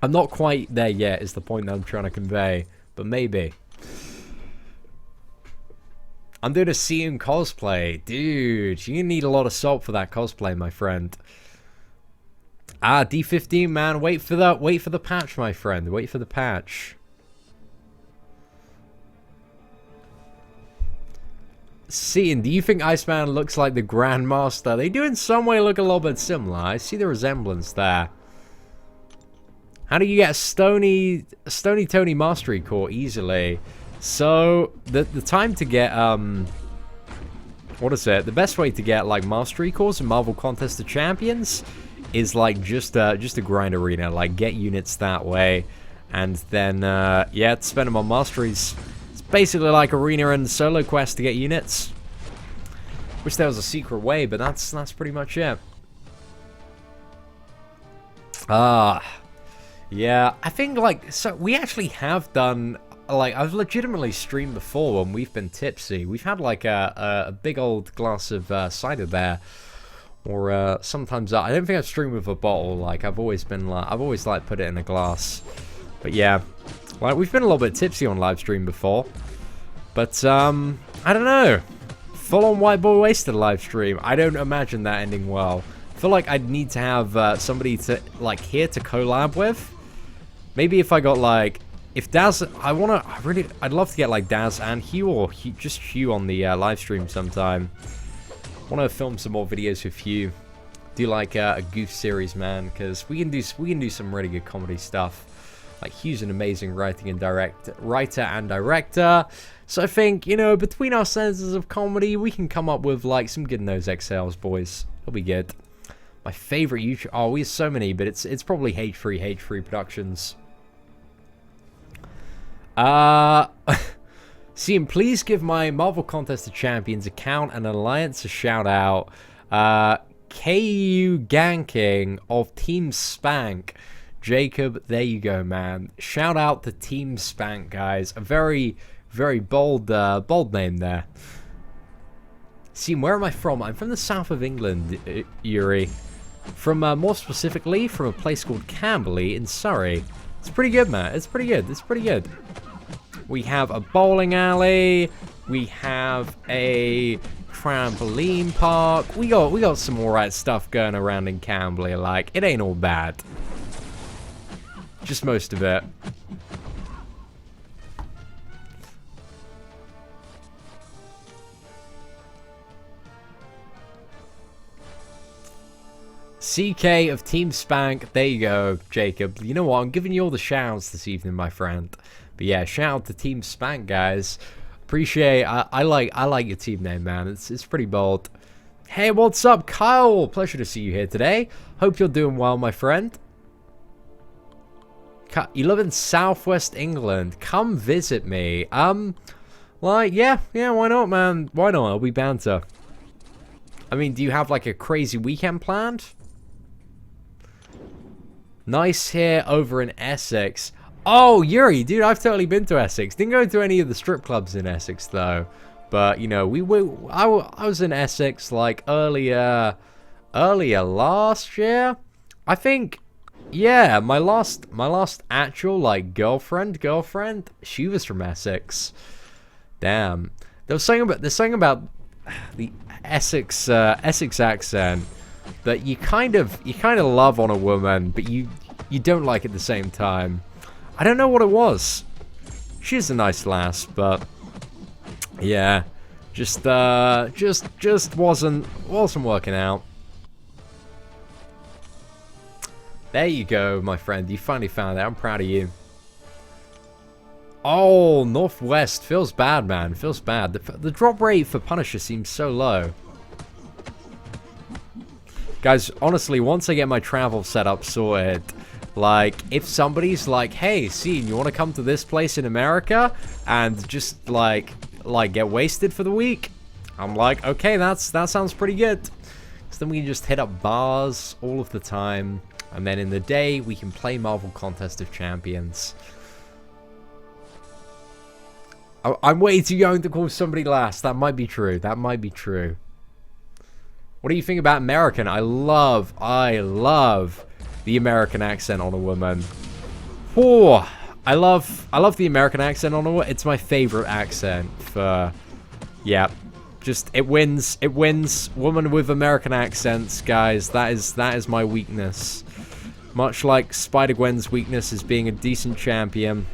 I'm not quite there yet, is the point that I'm trying to convey, but maybe. I'm doing a CM cosplay, dude. You need a lot of salt for that cosplay, my friend. D15, man. Wait for the patch, my friend. Wait for the patch. Seeing, do you think Iceman looks like the Grandmaster? They do in some way look a little bit similar. I see the resemblance there. How do you get a Stony Tony Mastery Core easily? So, the time to get, what is it? The best way to get, like, Mastery Cores in Marvel Contest of Champions is, like, just a grind arena. Like, get units that way. And then, yeah, spend them on Masteries. Basically like Arena and Solo Quest to get units. Wish there was a secret way, but that's pretty much it. Yeah, I think like, so we actually have done, like, I've legitimately streamed before when we've been tipsy. We've had like a big old glass of cider there, or sometimes I don't think I've streamed with a bottle. Like I've always like put it in a glass. But yeah. Like, we've been a little bit tipsy on live stream before. But, I don't know. Full-on white boy wasted live stream. I don't imagine that ending well. I feel like I'd need to have somebody to, like, here to collab with. Maybe if I got, like, if Daz, I'd love to get, like, Daz and Hugh, or just Hugh on the live stream sometime. I want to film some more videos with Hugh. Do, like, a goof series, man, because we can do some really good comedy stuff. Like, Hugh's an amazing writer and director. So I think, you know, between our senses of comedy, we can come up with, like, some good nose exhales, boys. It'll be good. My favorite YouTube... Oh, we have so many, but it's probably H3 Productions. CM, please give my Marvel Contest of Champions account and Alliance a shout-out. KU Ganking of Team Spank. Jacob, there you go, man. Shout out to Team Spank, guys. A very, very bold name there. See, where am I from? I'm from the south of England, Yuri. From, more specifically, from a place called Camberley in Surrey. It's pretty good, man. It's pretty good. It's pretty good. We have a bowling alley. We have a trampoline park. We got some alright stuff going around in Camberley. Like, it ain't all bad. Just most of it. CK of Team Spank. There you go, Jacob. You know what? I'm giving you all the shouts this evening, my friend. But yeah, shout out to Team Spank, guys. Appreciate. I like your team name, man. It's pretty bold. Hey, what's up, Kyle? Pleasure to see you here today. Hope you're doing well, my friend. You live in Southwest England. Come visit me. Like, yeah, why not, man? Why not? It'll be banter. I mean, do you have like a crazy weekend planned? Nice here over in Essex. Oh, Yuri, dude, I've totally been to Essex. Didn't go to any of the strip clubs in Essex, though. But, you know, I was in Essex, like, earlier last year. I think, yeah, my last actual, like, girlfriend, she was from Essex. Damn. There's something about the Essex accent that you kind of love on a woman, but you don't like at the same time. I don't know what it was. She's a nice lass, but yeah, just wasn't working out. There you go, my friend. You finally found it. I'm proud of you. Oh, Northwest feels bad, man. Feels bad. The drop rate for Punisher seems so low. Guys, honestly, once I get my travel setup sorted, like, if somebody's like, hey, Scene, you want to come to this place in America and just, like get wasted for the week? I'm like, okay, that sounds pretty good. So then we can just hit up bars all of the time. And then in the day, we can play Marvel Contest of Champions. I'm way too young to call somebody last. That might be true. That might be true. What do you think about American? I love the American accent on a woman. Oh, I love the American accent on a woman. It's my favorite accent for, yeah, just it wins. Woman with American accents, guys. That is my weakness. Much like Spider-Gwen's weakness is being a decent champion,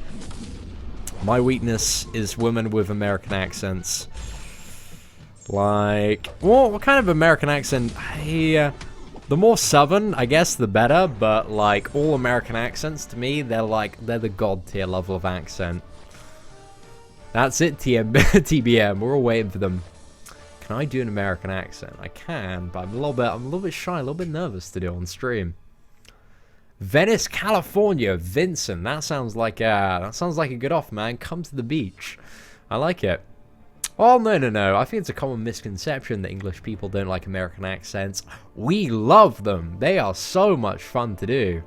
my weakness is women with American accents. Like, what kind of American accent? The more southern, I guess, the better. But like all American accents, to me, they're the god tier level of accent. That's it, TBM. We're all waiting for them. Can I do an American accent? I can, but I'm a little bit shy, a little bit nervous to do on stream. Venice, California, Vincent. That sounds like a good offer, man. Come to the beach. I like it. Oh, no. I think it's a common misconception that English people don't like American accents. We love them. They are so much fun to do.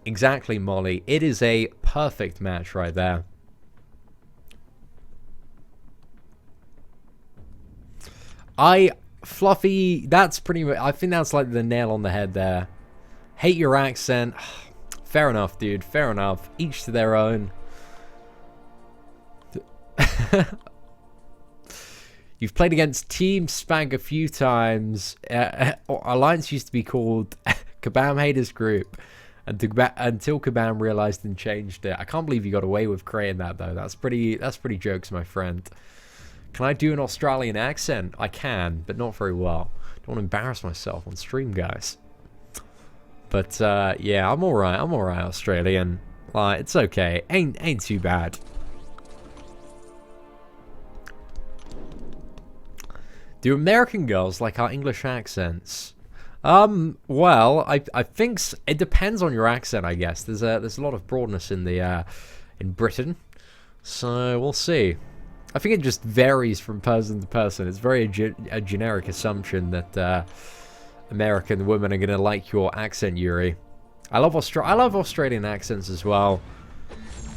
Exactly, Molly. It is a perfect match right there. Fluffy, that's pretty much, I think that's like the nail on the head there. Hate your accent. Fair enough, dude. Fair enough. Each to their own. You've played against Team Spank a few times. Alliance used to be called KABAM Haters Group until KABAM realized and changed it. I can't believe you got away with creating that, though. That's pretty jokes, my friend. Can I do an Australian accent? I can, but not very well. Don't want to embarrass myself on stream, guys. But yeah, I'm alright. Australian. Like, it's okay. Ain't too bad. Do American girls like our English accents? Well, I think it depends on your accent, I guess. There's a lot of broadness in the in Britain, so we'll see. I think it just varies from person to person. It's very a generic assumption that American women are gonna like your accent, Yuri. I love Australian accents as well.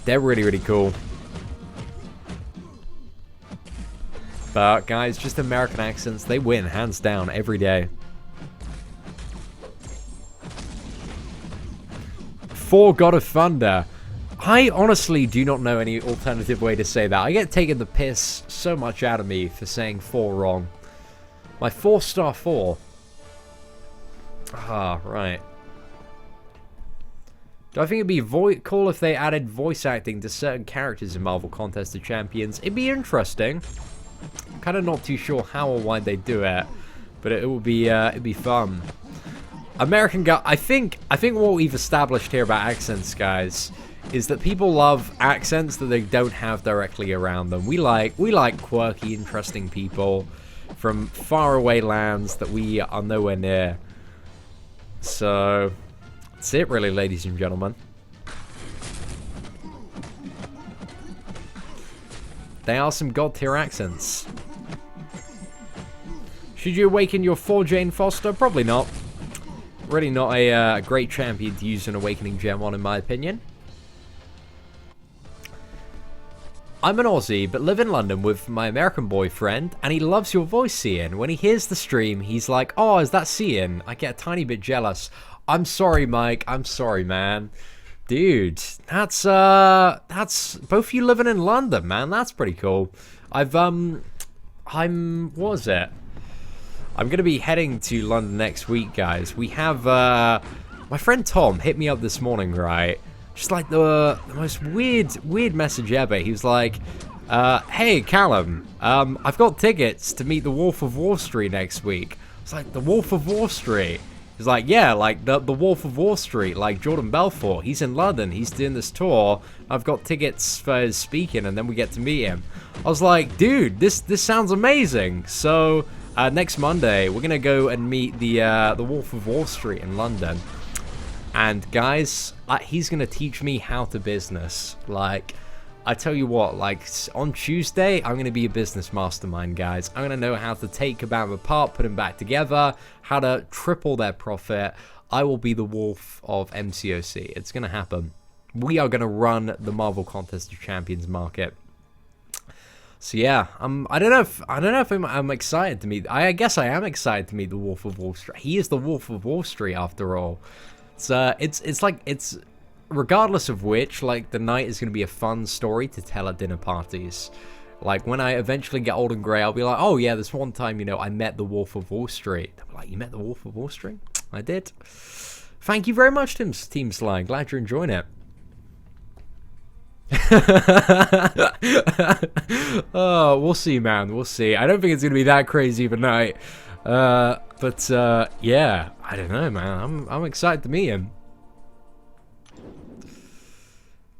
They're really cool. But guys, just American accents, they win hands down every day. For God of Thunder. I honestly do not know any alternative way to say that. I get taken the piss so much out of me for saying 4 wrong. My 4-star 4. Ah, right. Do I think it'd be cool if they added voice acting to certain characters in Marvel Contest of Champions? It'd be interesting. I'm kind of not too sure how or why they do it, but it would be it'd be fun. American guy, I think what we've established here about accents, guys, is that people love accents that they don't have directly around them. We like quirky, interesting people from faraway lands that we are nowhere near. So, that's it really, ladies and gentlemen. They are some god-tier accents. Should you awaken your 4 Jane Foster? Probably not. Really not a great champion to use an Awakening Gen 1 in my opinion. I'm an Aussie, but live in London with my American boyfriend, and he loves your voice, Ian. When he hears the stream, he's like, oh, is that Ian? I get a tiny bit jealous. I'm sorry, Mike. I'm sorry, man. Dude, that's both you living in London, man. That's pretty cool. What was it? I'm going to be heading to London next week, guys. We have, my friend Tom hit me up this morning, right? Just like the most weird message ever. He was like, hey, Callum, I've got tickets to meet the Wolf of Wall Street next week. It's like, the Wolf of Wall Street? He's like, yeah, like the Wolf of Wall Street, like Jordan Belfort. He's in London. He's doing this tour. I've got tickets for his speaking, and then we get to meet him. I was like, dude, this sounds amazing. So next Monday, we're gonna go and meet the Wolf of Wall Street in London. And guys, he's gonna teach me how to business. Like, I tell you what, like on Tuesday, I'm gonna be a business mastermind, guys. I'm gonna know how to take KABAM apart, put them back together, how to triple their profit. I will be the Wolf of MCOC. It's gonna happen. We are gonna run the Marvel Contest of Champions market. So yeah, I don't know if I'm excited to meet. I guess I am excited to meet the Wolf of Wall Street. He is the Wolf of Wall Street after all. It's regardless of which, like, the night is going to be a fun story to tell at dinner parties. Like, when I eventually get old and grey, I'll be like, oh yeah, this one time, you know, I met the Wolf of Wall Street. They'll be like, you met the Wolf of Wall Street? I did. Thank you very much, Team Sly. Glad you're enjoying it. Oh, we'll see, man. We'll see. I don't think it's going to be that crazy of a night. But yeah, I don't know, man. I'm excited to meet him.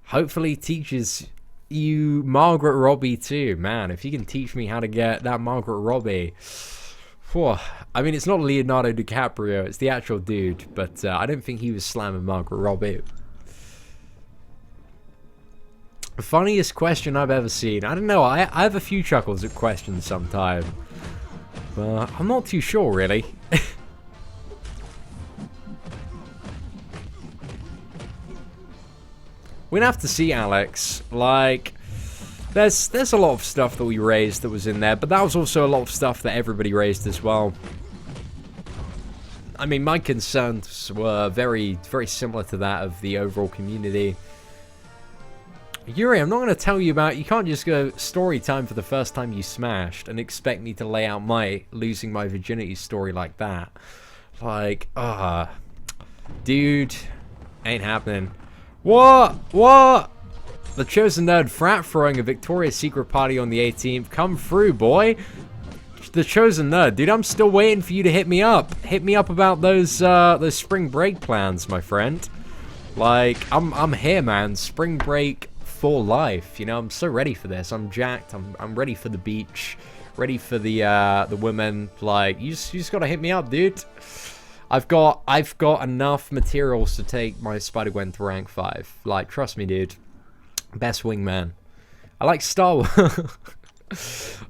Hopefully teaches you Margaret Robbie too, man. If you can teach me how to get that Margaret Robbie. Whew. I mean, it's not Leonardo DiCaprio, it's the actual dude, but I don't think he was slamming Margaret Robbie. Funniest question I've ever seen. I don't know, I have a few chuckles at questions sometime. But I'm not too sure, really. We're gonna have to see, Alex. Like, there's a lot of stuff that we raised that was in there, but that was also a lot of stuff that everybody raised as well. I mean, my concerns were very similar to that of the overall community. Yuri, I'm not going to tell you about... You can't just go story time for the first time you smashed and expect me to lay out my losing my virginity story like that. Like, dude, ain't happening. What? The Chosen Nerd frat throwing a Victoria's Secret party on the 18th. Come through, boy. The Chosen Nerd. Dude, I'm still waiting for you to hit me up. Hit me up about those spring break plans, my friend. Like, I'm here, man. Spring break for life. You know, I'm so ready for this. I'm jacked. I'm ready for the beach. Ready for the women. Like, you just gotta hit me up, dude. I've got enough materials to take my Spider-Gwen to rank 5. Like, trust me, dude. Best wingman. I like Star Wars.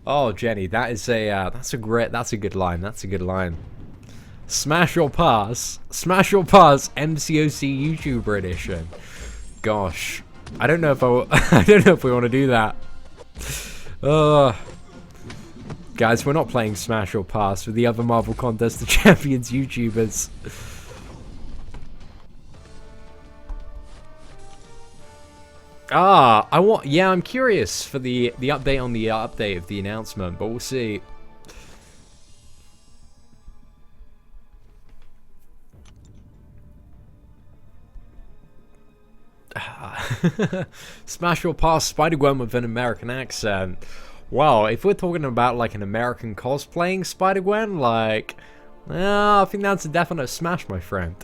Oh, Jenny, that's a good line. That's a good line. Smash or pass. Smash or pass. MCOC YouTuber edition. Gosh, I don't know if I don't know if we want to do that. Guys, we're not playing Smash or Pass with the other Marvel Contest of Champions YouTubers. Yeah, I'm curious for the update on the update of the announcement, but we'll see. Smash or Pass Spider-Gwen with an American accent. Wow, if we're talking about like an American cosplaying Spider-Gwen, like, I think that's a definite smash, my friend.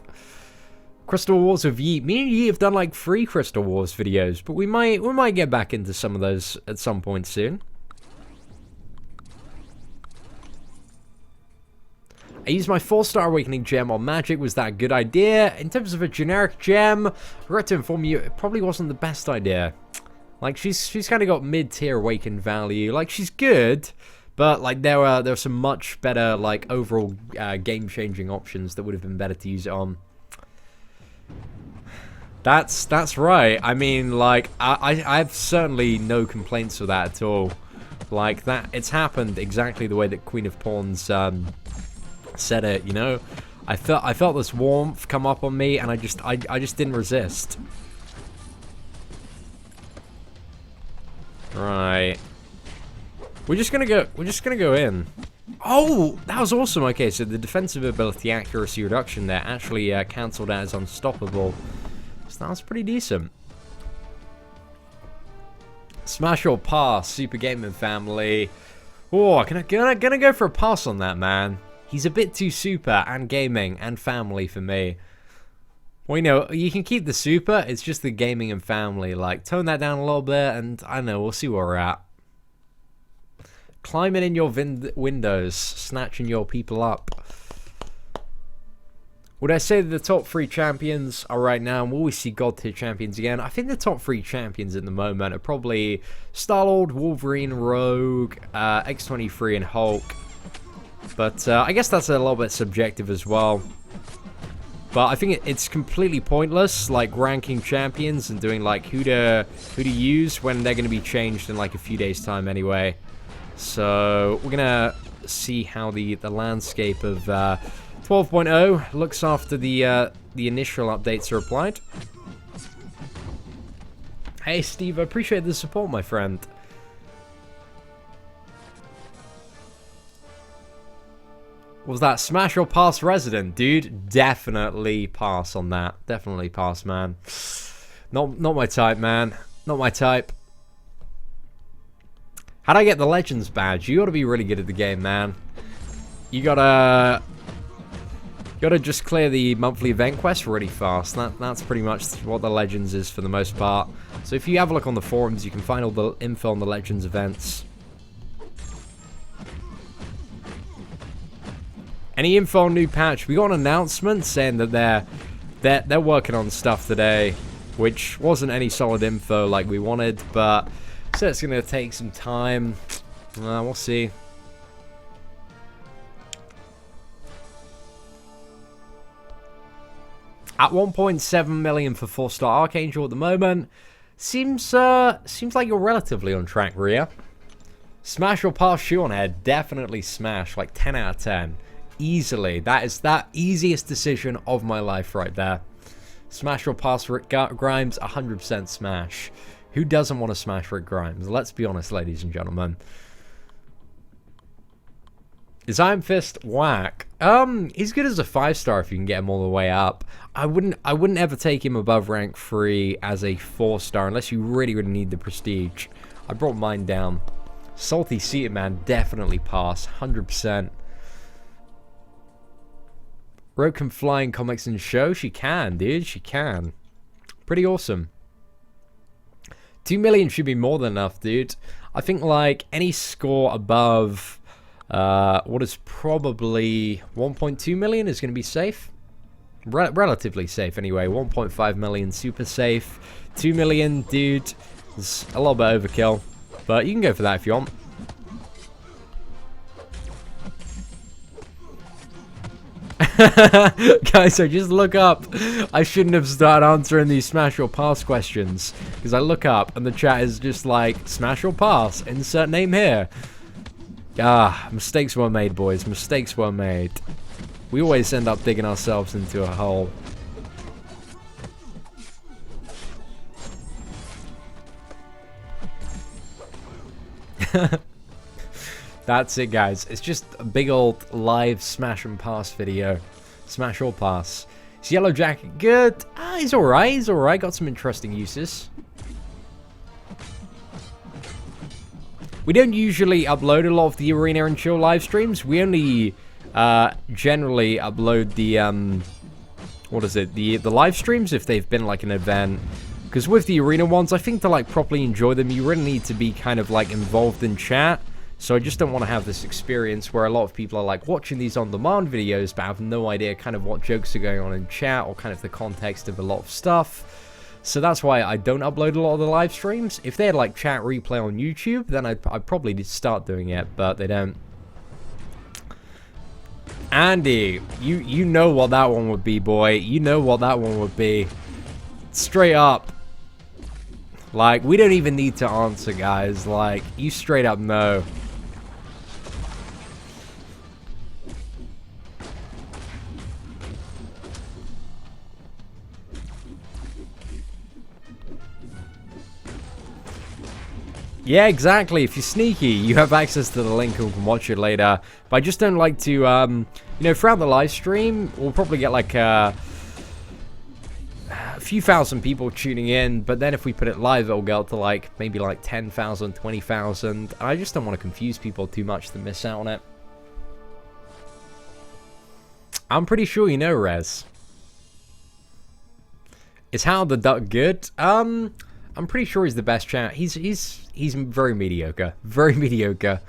Crystal Wars of Yeet. Me and Yeet have done like 3 Crystal Wars videos, but we might get back into some of those at some point soon. I used my 4-star Awakening gem on Magic. Was that a good idea? In terms of a generic gem, I regret to inform you, it probably wasn't the best idea. Like, she's kind of got mid-tier Awakened value. Like, she's good, but like there were some much better like overall game-changing options that would have been better to use it on. That's right. I mean, like, I have certainly no complaints with that at all. Like, that, it's happened exactly the way that Queen of Pawns said it, you know? I felt this warmth come up on me, and I just didn't resist. Right. We're just gonna go in. Oh, that was awesome. Okay, so the defensive ability accuracy reduction there actually cancelled out as unstoppable. So that was pretty decent. Smash or pass, Super Gaming family. Oh, gonna go for a pass on that, man. He's a bit too super and gaming and family for me. Well, you know, you can keep the super. It's just the gaming and family. Like, tone that down a little bit, and I don't know, we'll see where we're at. Climbing in your windows, snatching your people up. Would I say that the top 3 champions are right now, and will we see God tier champions again? I think the top 3 champions at the moment are probably Star-Lord, Wolverine, Rogue, X-23, and Hulk. But I guess that's a little bit subjective as well. But I think it's completely pointless, like, ranking champions and doing, like, who to use when they're going to be changed in, like, a few days' time anyway. So we're gonna see how the landscape of 12.0 looks after the initial updates are applied. Hey Steve, I appreciate the support, my friend. Was that smash or pass resident, dude? Definitely pass on that. Definitely pass, man. Not my type, man. Not my type. How'd I get the Legends badge? You gotta be really good at the game, man. You gotta just clear the monthly event quest really fast. That's pretty much what the Legends is for the most part. So if you have a look on the forums, you can find all the info on the Legends events. Any info on new patch? We got an announcement saying that they're working on stuff today, which wasn't any solid info like we wanted, but so it's gonna take some time. We'll see. At 1.7 million for 4-star Archangel at the moment. Seems like you're relatively on track, Rhea. Smash or pass shoe on head? Definitely smash. Like 10 out of 10. Easily. That is that easiest decision of my life right there. Smash or pass Rick Grimes? 100% smash. Who doesn't want to smash Rick Grimes? Let's be honest, ladies and gentlemen. Is Iron Fist whack? He's good as a 5-star if you can get him all the way up. I wouldn't ever take him above rank 3 as a 4-star unless you really need the prestige. I brought mine down. Salty Seated Man, definitely pass. 100%. Rogue can fly in comics and show? She can, dude. She can. Pretty awesome. 2 million should be more than enough, dude. I think, like, any score above what is probably 1.2 million is going to be safe. Relatively safe, anyway. 1.5 million, super safe. 2 million, dude, is a little bit overkill. But you can go for that if you want. Guys, so just look up. I shouldn't have started answering these smash or pass questions, because I look up and the chat is just like, smash or pass, insert name here. Ah, mistakes were made, boys. Mistakes were made. We always end up digging ourselves into a hole. That's it, guys. It's just a big old live smash and pass video. Smash or pass. Is Yellow Jacket good? Ah, he's alright. He's alright. Got some interesting uses. We don't usually upload a lot of the Arena and Chill live streams. We only generally upload the what is it, the live streams, if they've been like an event. Because with the arena ones, I think to like properly enjoy them, you really need to be kind of like involved in chat. So I just don't want to have this experience where a lot of people are like watching these on-demand videos, but have no idea kind of what jokes are going on in chat or kind of the context of a lot of stuff. So that's why I don't upload a lot of the live streams. If they had like chat replay on YouTube, then I'd probably start doing it, but they don't. Andy, you know what that one would be, boy. You know what that one would be. Straight up. Like, we don't even need to answer, guys. Like, you straight up know. Yeah, exactly. If you're sneaky, you have access to the link and can watch it later. But I just don't like to, you know, throughout the live stream, we'll probably get like a few thousand people tuning in. But then if we put it live, it'll go up to like maybe like 10,000, 20,000. I just don't want to confuse people too much to miss out on it. I'm pretty sure you know, Rez. Is Howard the Duck good? I'm pretty sure he's the best chat. He's very mediocre. Very mediocre.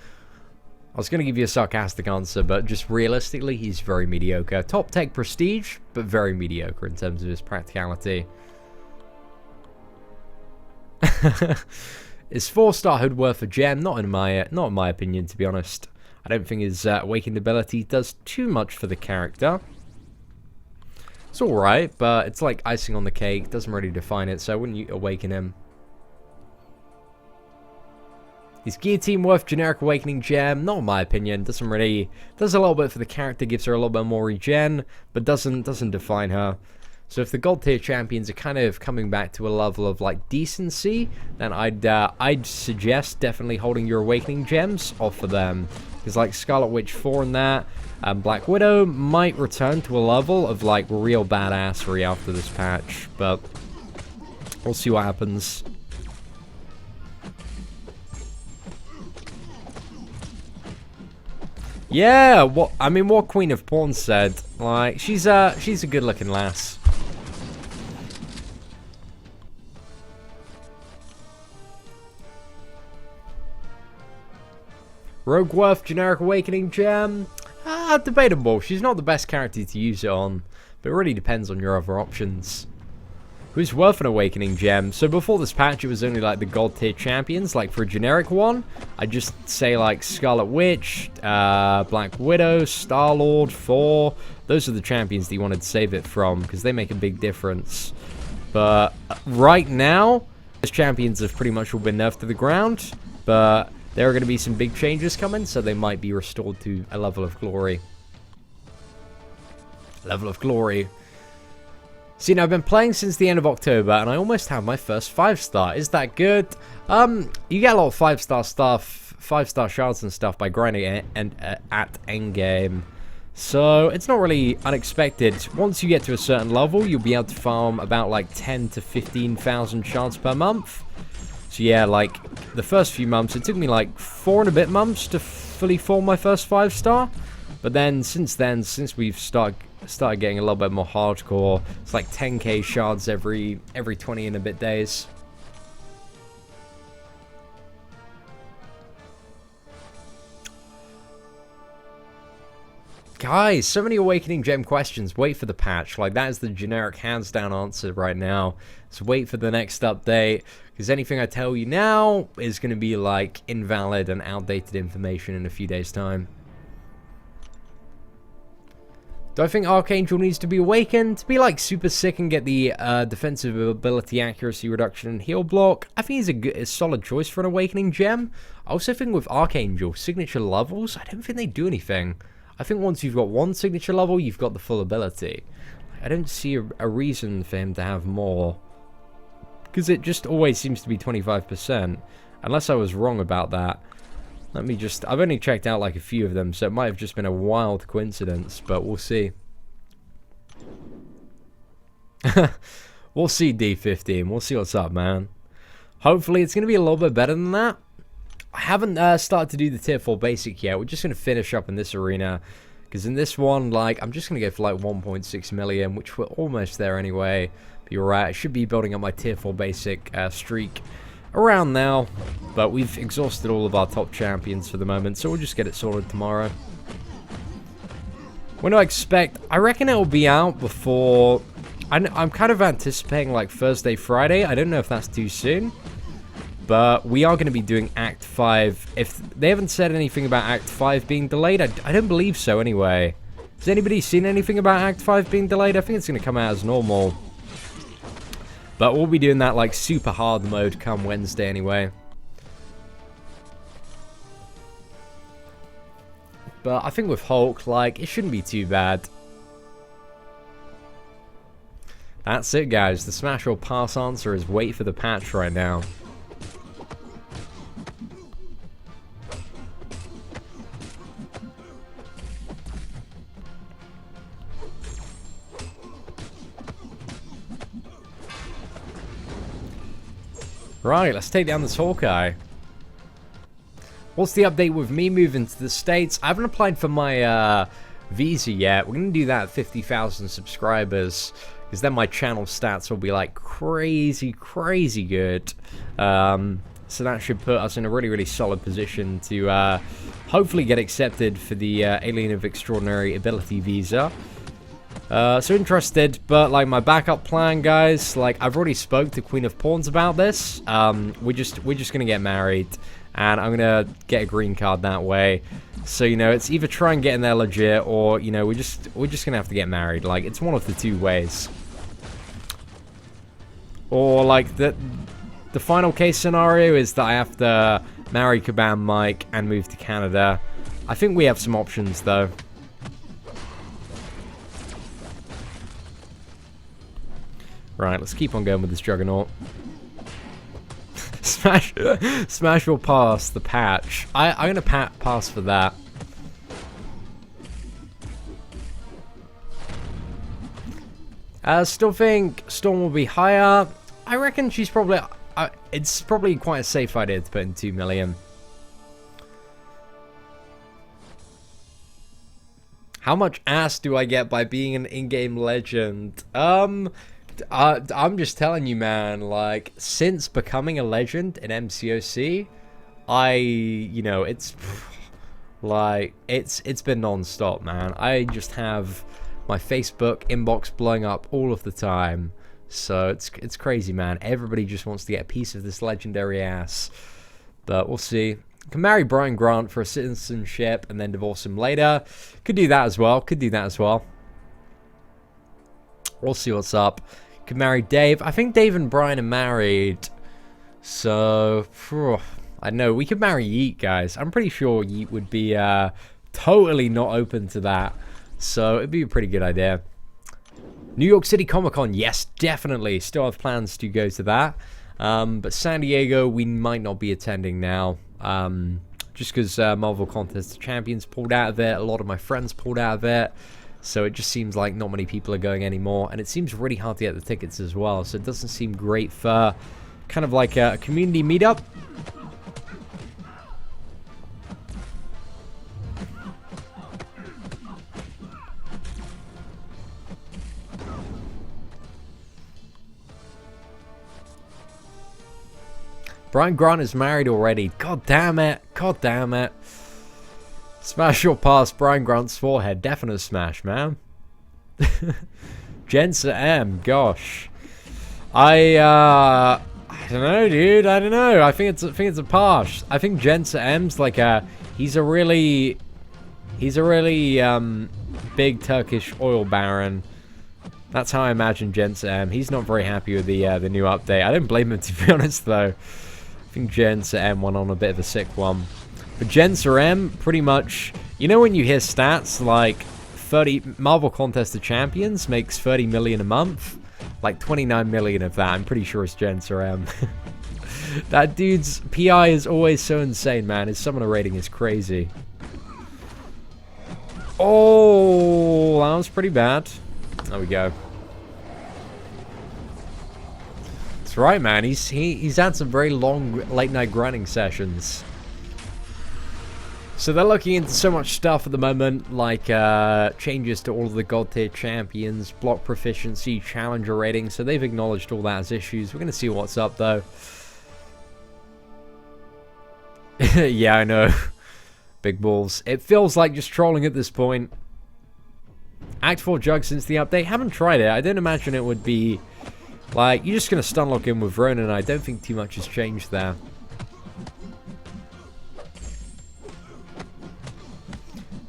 I was going to give you a sarcastic answer, but just realistically, he's very mediocre. Top tech prestige, but very mediocre in terms of his practicality. Is 4-star Hood worth a gem? Not in my opinion, to be honest. I don't think his awakened ability does too much for the character. It's alright, but it's like icing on the cake. Doesn't really define it, so I wouldn't awaken him. Is Guillotine worth generic awakening gem? Not in my opinion. Doesn't really... Does a little bit for the character, gives her a little bit more regen, but doesn't define her. So if the gold tier champions are kind of coming back to a level of like decency, then I'd suggest definitely holding your awakening gems off for them. Because like Scarlet Witch 4 and that, Black Widow might return to a level of like real badassery after this patch, but we'll see what happens. Yeah, what Queen of Pawns said, like she's a good-looking lass. Rogue worth generic awakening gem? Debatable. She's not the best character to use it on, but it really depends on your other options. Who's worth an awakening gem? So before this patch, it was only like the gold tier champions. Like for a generic one, I'd just say like Scarlet Witch, Black Widow, Star-Lord, Thor. Those are the champions that you wanted to save it from because they make a big difference. But right now, those champions have pretty much all been nerfed to the ground. But there are going to be some big changes coming, so they might be restored to a level of glory. Level of glory. See, now I've been playing since the end of October, and I almost have my first 5-star. Is that good? You get a lot of 5-star stuff, 5-star shards and stuff by grinding it and at endgame. So it's not really unexpected. Once you get to a certain level, you'll be able to farm about like 10 to 15,000 shards per month. So yeah, like the first few months, it took me like 4 and a bit months to fully form my first 5-star. But then, since we've started getting a little bit more hardcore, it's like 10k shards every 20 and a bit days. Guys, so many awakening gem questions. Wait for the patch. Like, that is the generic hands down answer right now. So wait for the next update, because anything I tell you now is going to be like invalid and outdated information in a few days' time. Do I think Archangel needs to be awakened? To be like super sick and get the defensive ability, accuracy reduction, and heal block? I think he's a solid choice for an awakening gem. I also think with Archangel, signature levels, I don't think they do anything. I think once you've got one signature level, you've got the full ability. I don't see a reason for him to have more. Because it just always seems to be 25%. Unless I was wrong about that. Let me just... I've only checked out like a few of them, so it might have just been a wild coincidence, but we'll see. We'll see, D15. We'll see what's up, man. Hopefully it's going to be a little bit better than that. I haven't started to do the tier 4 basic yet. We're just going to finish up in this arena. Because in this one, like, I'm just going to go for like 1.6 million, which we're almost there anyway. But you're right, I should be building up my tier 4 basic streak around now. But we've exhausted all of our top champions for the moment, so we'll just get it sorted tomorrow. When do I expect? I reckon it will be out before... I'm kind of anticipating like Thursday, Friday. I don't know if that's too soon. But we are going to be doing Act 5. If they haven't said anything about Act 5 being delayed, I don't believe so anyway. Has anybody seen anything about Act 5 being delayed? I think it's going to come out as normal. But we'll be doing that like super hard mode come Wednesday anyway. But I think with Hulk, like, it shouldn't be too bad. That's it, guys. The smash or pass answer is wait for the patch right now. Right, let's take down this Hawkeye. What's the update with me moving to the States? I haven't applied for my visa yet. We're going to do that at 50,000 subscribers. Because then my channel stats will be like crazy good. So that should put us in a really solid position to hopefully get accepted for the Alien of Extraordinary Ability visa. So interested, but like my backup plan, guys, like I've already spoke to Queen of Pawns about this. We're just gonna get married, and I'm gonna get a green card that way. So, you know, it's either try and get in there legit, or, you know, we're just gonna have to get married. Like, it's one of the two ways. Or like the final case scenario is that I have to marry KABAM Mike and move to Canada. I think we have some options though. Right, let's keep on going with this Juggernaut. Smash or pass the patch. I'm gonna pass for that. Still think Storm will be higher. I reckon she's probably... it's probably quite a safe idea to put in 2 million. How much ass do I get by being an in-game legend? I'm just telling you, man, like, since becoming a legend in MCOC, you know, it's, like, it's been non-stop, man. I just have my Facebook inbox blowing up all of the time. So it's crazy, man. Everybody just wants to get a piece of this legendary ass. But we'll see. Can marry Brian Grant for a citizenship and then divorce him later. Could do that as well. We'll see what's up. Could marry Dave. I think Dave and Brian are married. So, I know. We could marry Yeet, guys. I'm pretty sure Yeet would be totally not open to that. So, it'd be a pretty good idea. New York City Comic-Con. Yes, definitely. Still have plans to go to that. But San Diego, we might not be attending now. Just because Marvel Contest of Champions pulled out of it. A lot of my friends pulled out of it. So it just seems like not many people are going anymore. And it seems really hard to get the tickets as well. So it doesn't seem great for kind of like a community meetup. Brian Grant is married already. God damn it. God damn it. Smash or pass Brian Grant's forehead. Definite smash, man. Gents at M. Gosh. I don't know, dude. I don't know. I think it's a pass. I think Gents at M's like he's a really big Turkish oil baron. That's how I imagine Gents at M. He's not very happy with the new update. I don't blame him, to be honest, though. I think Gents at M went on a bit of a sick one. But Gents at M, pretty much, you know when you hear stats like 30 Marvel Contest of Champions makes 30 million a month? Like 29 million of that, I'm pretty sure it's Gents at M. That dude's PI is always so insane, man. His summoner rating is crazy. Oh, that was pretty bad. There we go. That's right, man. He's had some very long late night grinding sessions. So they're looking into so much stuff at the moment, like changes to all of the god tier champions, block proficiency, challenger rating. So they've acknowledged all that as issues. We're going to see what's up though. Yeah, I know. Big balls. It feels like just trolling at this point. Act 4 Jug since the update. Haven't tried it. I don't imagine it would be like, you're just going to stun lock in with Ronan. I don't think too much has changed there.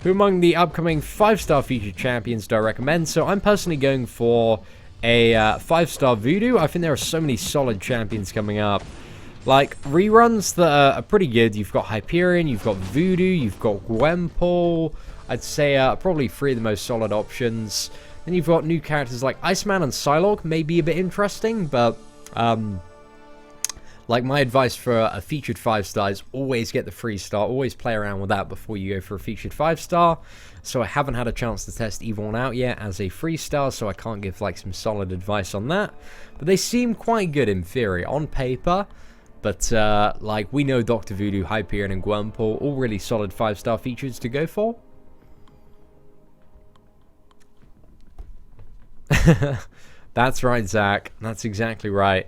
Who among the upcoming 5-star featured champions do I recommend? So I'm personally going for a 5-star Voodoo. I think there are so many solid champions coming up. Like, reruns that are pretty good. You've got Hyperion, you've got Voodoo, you've got Gwenpool. I'd say probably 3 of the most solid options. Then you've got new characters like Iceman and Psylocke. May be a bit interesting, but like, my advice for a featured 5-star is always get the 3-star. Always play around with that before you go for a featured 5-star. So I haven't had a chance to test either one out yet as a 3-star, so I can't give like some solid advice on that. But they seem quite good in theory, on paper. But like, we know Dr. Voodoo, Hyperion, and Gwenpool, all really solid 5-star features to go for. That's right, Zach. That's exactly right.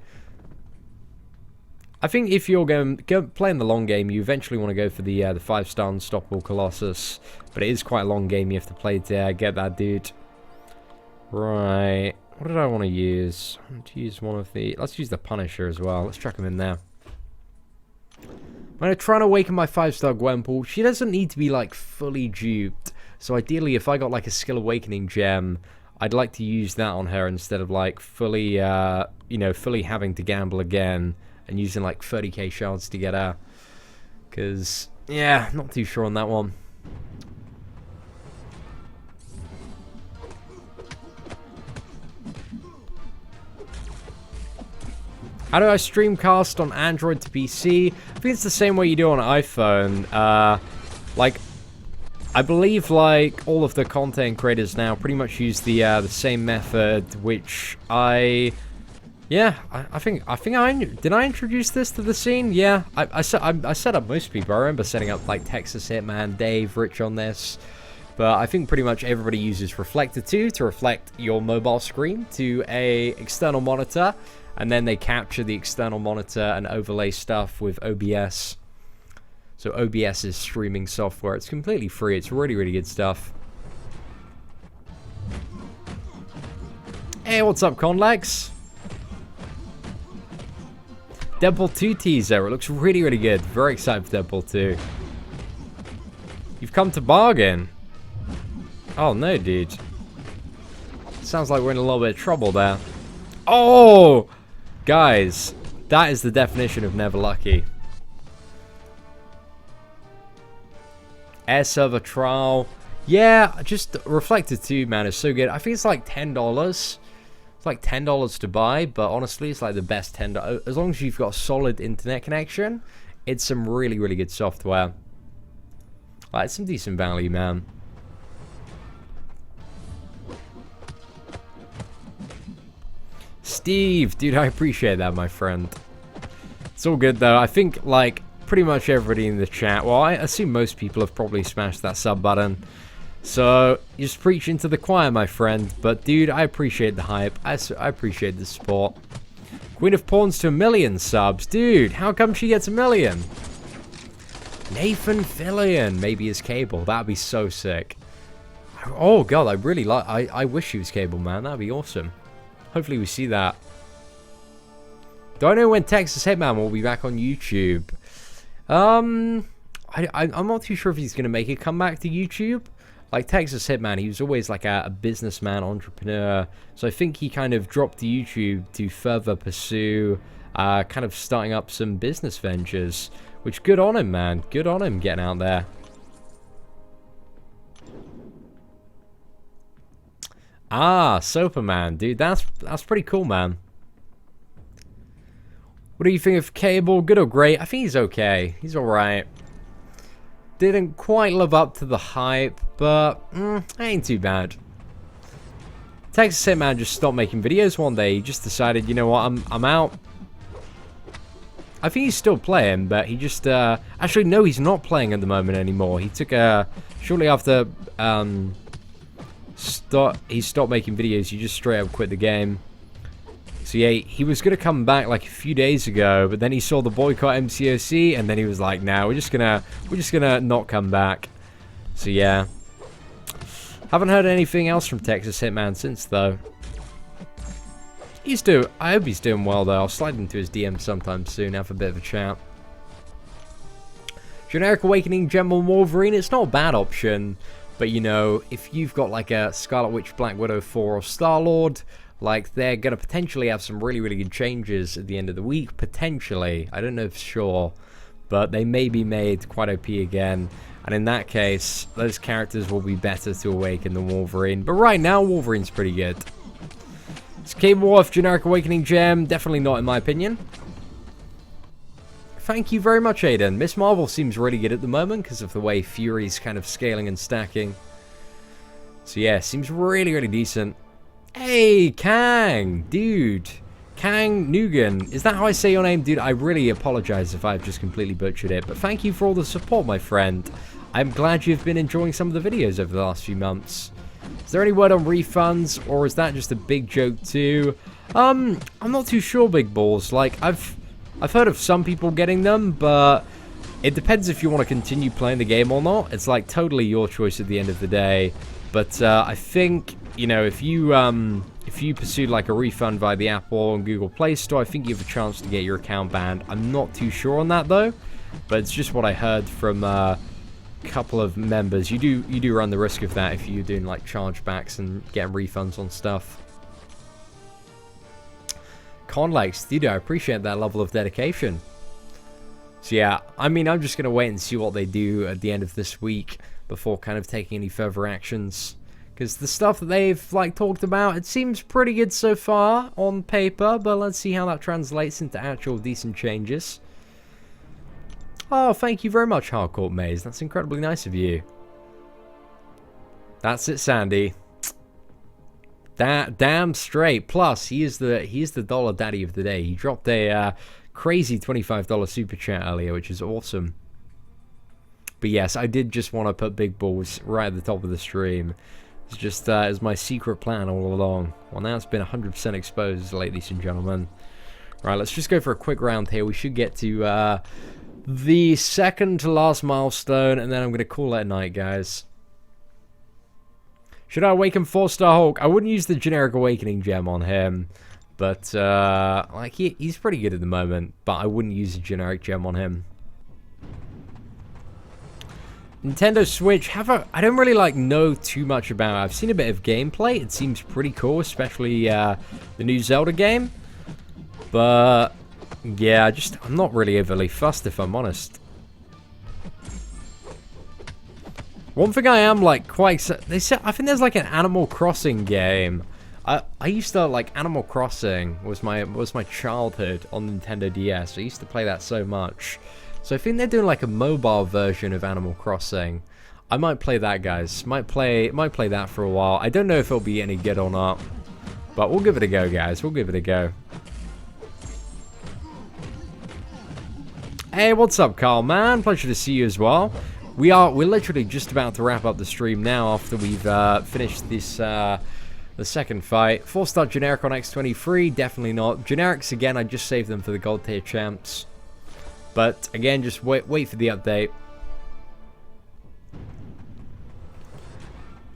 I think if you're going playing the long game, you eventually want to go for the 5-star Unstoppable Colossus. But it is quite a long game. You have to play to get that dude. Right. What did I want to use? I want to use one of the... Let's use the Punisher as well. Let's chuck him in there. I'm going to try and awaken my 5-star Gwenpool. She doesn't need to be, like, fully duped. So ideally, if I got, like, a skill awakening gem, I'd like to use that on her instead of, like, fully, you know, fully having to gamble again and using, like, 30k shards to get her. Because, yeah, not too sure on that one. How do I streamcast on Android to PC? I think it's the same way you do on iPhone. Like, I believe like all of the content creators now pretty much use the same method, which I think did I introduce this to the scene? Yeah, I set up most people. I remember setting up like Texas Hitman, Dave, Rich on this. But I think pretty much everybody uses Reflector 2 to reflect your mobile screen to a external monitor. And then they capture the external monitor and overlay stuff with OBS. So OBS is streaming software. It's completely free. It's really, really good stuff. Hey, what's up, Conlex? Deadpool 2 teaser. It looks really, really good. Very excited for Deadpool 2. You've come to bargain. Oh, no, dude. Sounds like we're in a little bit of trouble there. Oh! Guys, that is the definition of never lucky. Air server trial. Yeah, just Reflector 2, man, is so good. I think it's like $10. It's like $10 to buy, but honestly, it's like the best $10. As long as you've got a solid internet connection, it's some really, really good software. Like, it's some decent value, man. Steve, dude, I appreciate that, my friend. It's all good, though. I think, like, pretty much everybody in the chat, well, I assume most people have probably smashed that sub button. So, you're just preaching to the choir, my friend. But, dude, I appreciate the hype. I appreciate the support. Queen of Pawns to 1 million subs. Dude, how come she gets 1 million? Nathan Fillion. Maybe his cable. That'd be so sick. Oh, God, I really like... I wish he was cable, man. That'd be awesome. Hopefully we see that. Do I know when Texas Hitman will be back on YouTube? I'm not too sure if he's going to make a comeback to YouTube. Like Texas Hitman, he was always like a businessman, entrepreneur. So I think he kind of dropped to YouTube to further pursue kind of starting up some business ventures. Which, good on him, man. Good on him getting out there. Ah, Superman, dude, that's pretty cool, man. What do you think of Cable? Good or great? I think he's okay. He's alright. Didn't quite live up to the hype, but ain't too bad. Texas Hitman just stopped making videos one day. He just decided, you know what, I'm out. I think he's still playing, but he just actually no, he's not playing at the moment anymore. He took shortly after he stopped making videos. He just straight up quit the game. So yeah, he was gonna come back like a few days ago, but then he saw the boycott MCOC, and then he was like, "Nah, we're just gonna not come back." So yeah, haven't heard anything else from Texas Hitman since though. I hope he's doing well though. I'll slide into his DM sometime soon, have a bit of a chat. Generic Awakening Gem on Wolverine, it's not a bad option, but you know, if you've got like a Scarlet Witch, Black Widow 4 or Star-Lord, like, they're going to potentially have some really, really good changes at the end of the week. Potentially. I don't know for sure. But they may be made quite OP again. And in that case, those characters will be better to awaken than Wolverine. But right now, Wolverine's pretty good. It's K-Morph, Generic Awakening Gem. Definitely not in my opinion. Thank you very much, Aiden. Miss Marvel seems really good at the moment because of the way Fury's kind of scaling and stacking. So yeah, seems really, really decent. Hey, Kang, dude. Kang Nugan. Is that how I say your name? Dude, I really apologize if I've just completely butchered it, but thank you for all the support, my friend. I'm glad you've been enjoying some of the videos over the last few months. Is there any word on refunds, or is that just a big joke too? I'm not too sure, Big Balls. Like, I've heard of some people getting them, but it depends if you want to continue playing the game or not. It's like totally your choice at the end of the day. But I think, you know, if you pursue like a refund via the Apple and Google Play Store, I think you have a chance to get your account banned. I'm not too sure on that though, but it's just what I heard from a couple of members. You do run the risk of that if you're doing like chargebacks and getting refunds on stuff. Conlex, dude, I appreciate that level of dedication. So yeah, I mean, I'm just gonna wait and see what they do at the end of this week before kind of taking any further actions, because the stuff that they've like talked about, it seems pretty good so far on paper, but let's see how that translates into actual decent changes. Oh, thank you very much, Hardcore Maze. That's incredibly nice of you. That's it, Sandy. That damn straight. Plus, he is the dollar daddy of the day. He dropped a crazy $25 super chat earlier, which is awesome. But yes, I did just want to put Big Balls right at the top of the stream. It's just as my secret plan all along. Well, now it's been 100% exposed, ladies and gentlemen. Right, let's just go for a quick round here. We should get to the second to last milestone, and then I'm going to call it a night, guys. Should I awaken 4-star Hulk? I wouldn't use the generic awakening gem on him, but like he's pretty good at the moment. But I wouldn't use a generic gem on him. Nintendo Switch, I don't really like know too much about it. I've seen a bit of gameplay. It seems pretty cool, especially the new Zelda game. But yeah, I'm not really overly fussed, if I'm honest. One thing I am like quite, they said, I think there's like an Animal Crossing game. I used to like Animal Crossing was my childhood on Nintendo DS. I used to play that so much. So I think they're doing like a mobile version of Animal Crossing. I might play that, guys. Might play that for a while. I don't know if it'll be any good or not, but we'll give it a go, guys. We'll give it a go. Hey, what's up, Carl, man? Pleasure to see you as well. We're literally just about to wrap up the stream now after we've finished this the second fight. 4-star generic on X23, definitely not. Generics again, I just saved them for the gold tier champs. But again, just wait for the update.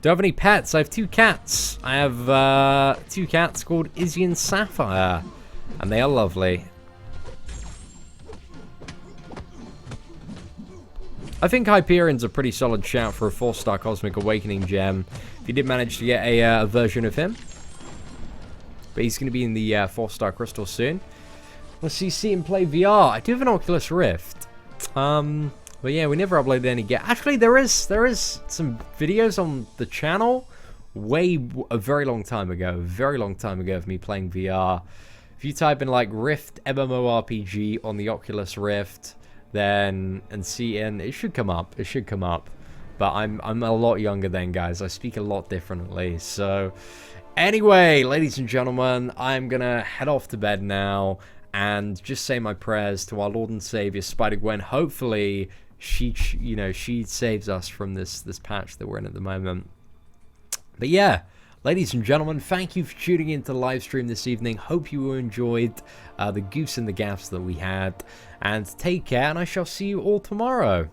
Do I have any pets? I have 2 cats. I have 2 cats called Izzy and Sapphire, and they are lovely. I think Hyperion's a pretty solid shout for a 4-star Cosmic Awakening gem. If you did manage to get a version of him. But he's going to be in the 4-star Crystal soon. Let's see him play VR. I do have an Oculus Rift. But yeah, we never uploaded any get. Actually, there is some videos on the channel a very long time ago of me playing VR. If you type in like Rift MMORPG on the Oculus Rift, then and it should come up. It should come up. But I'm a lot younger then, guys. I speak a lot differently. So anyway, ladies and gentlemen, I'm gonna head off to bed now. and just say my prayers to our Lord and Savior Spider-Gwen. Hopefully she saves us from this patch that we're in at the moment. But yeah, ladies and gentlemen, thank you for tuning into the live stream this evening. Hope you enjoyed the goose and the gaffs that we had, and take care, and I shall see you all tomorrow.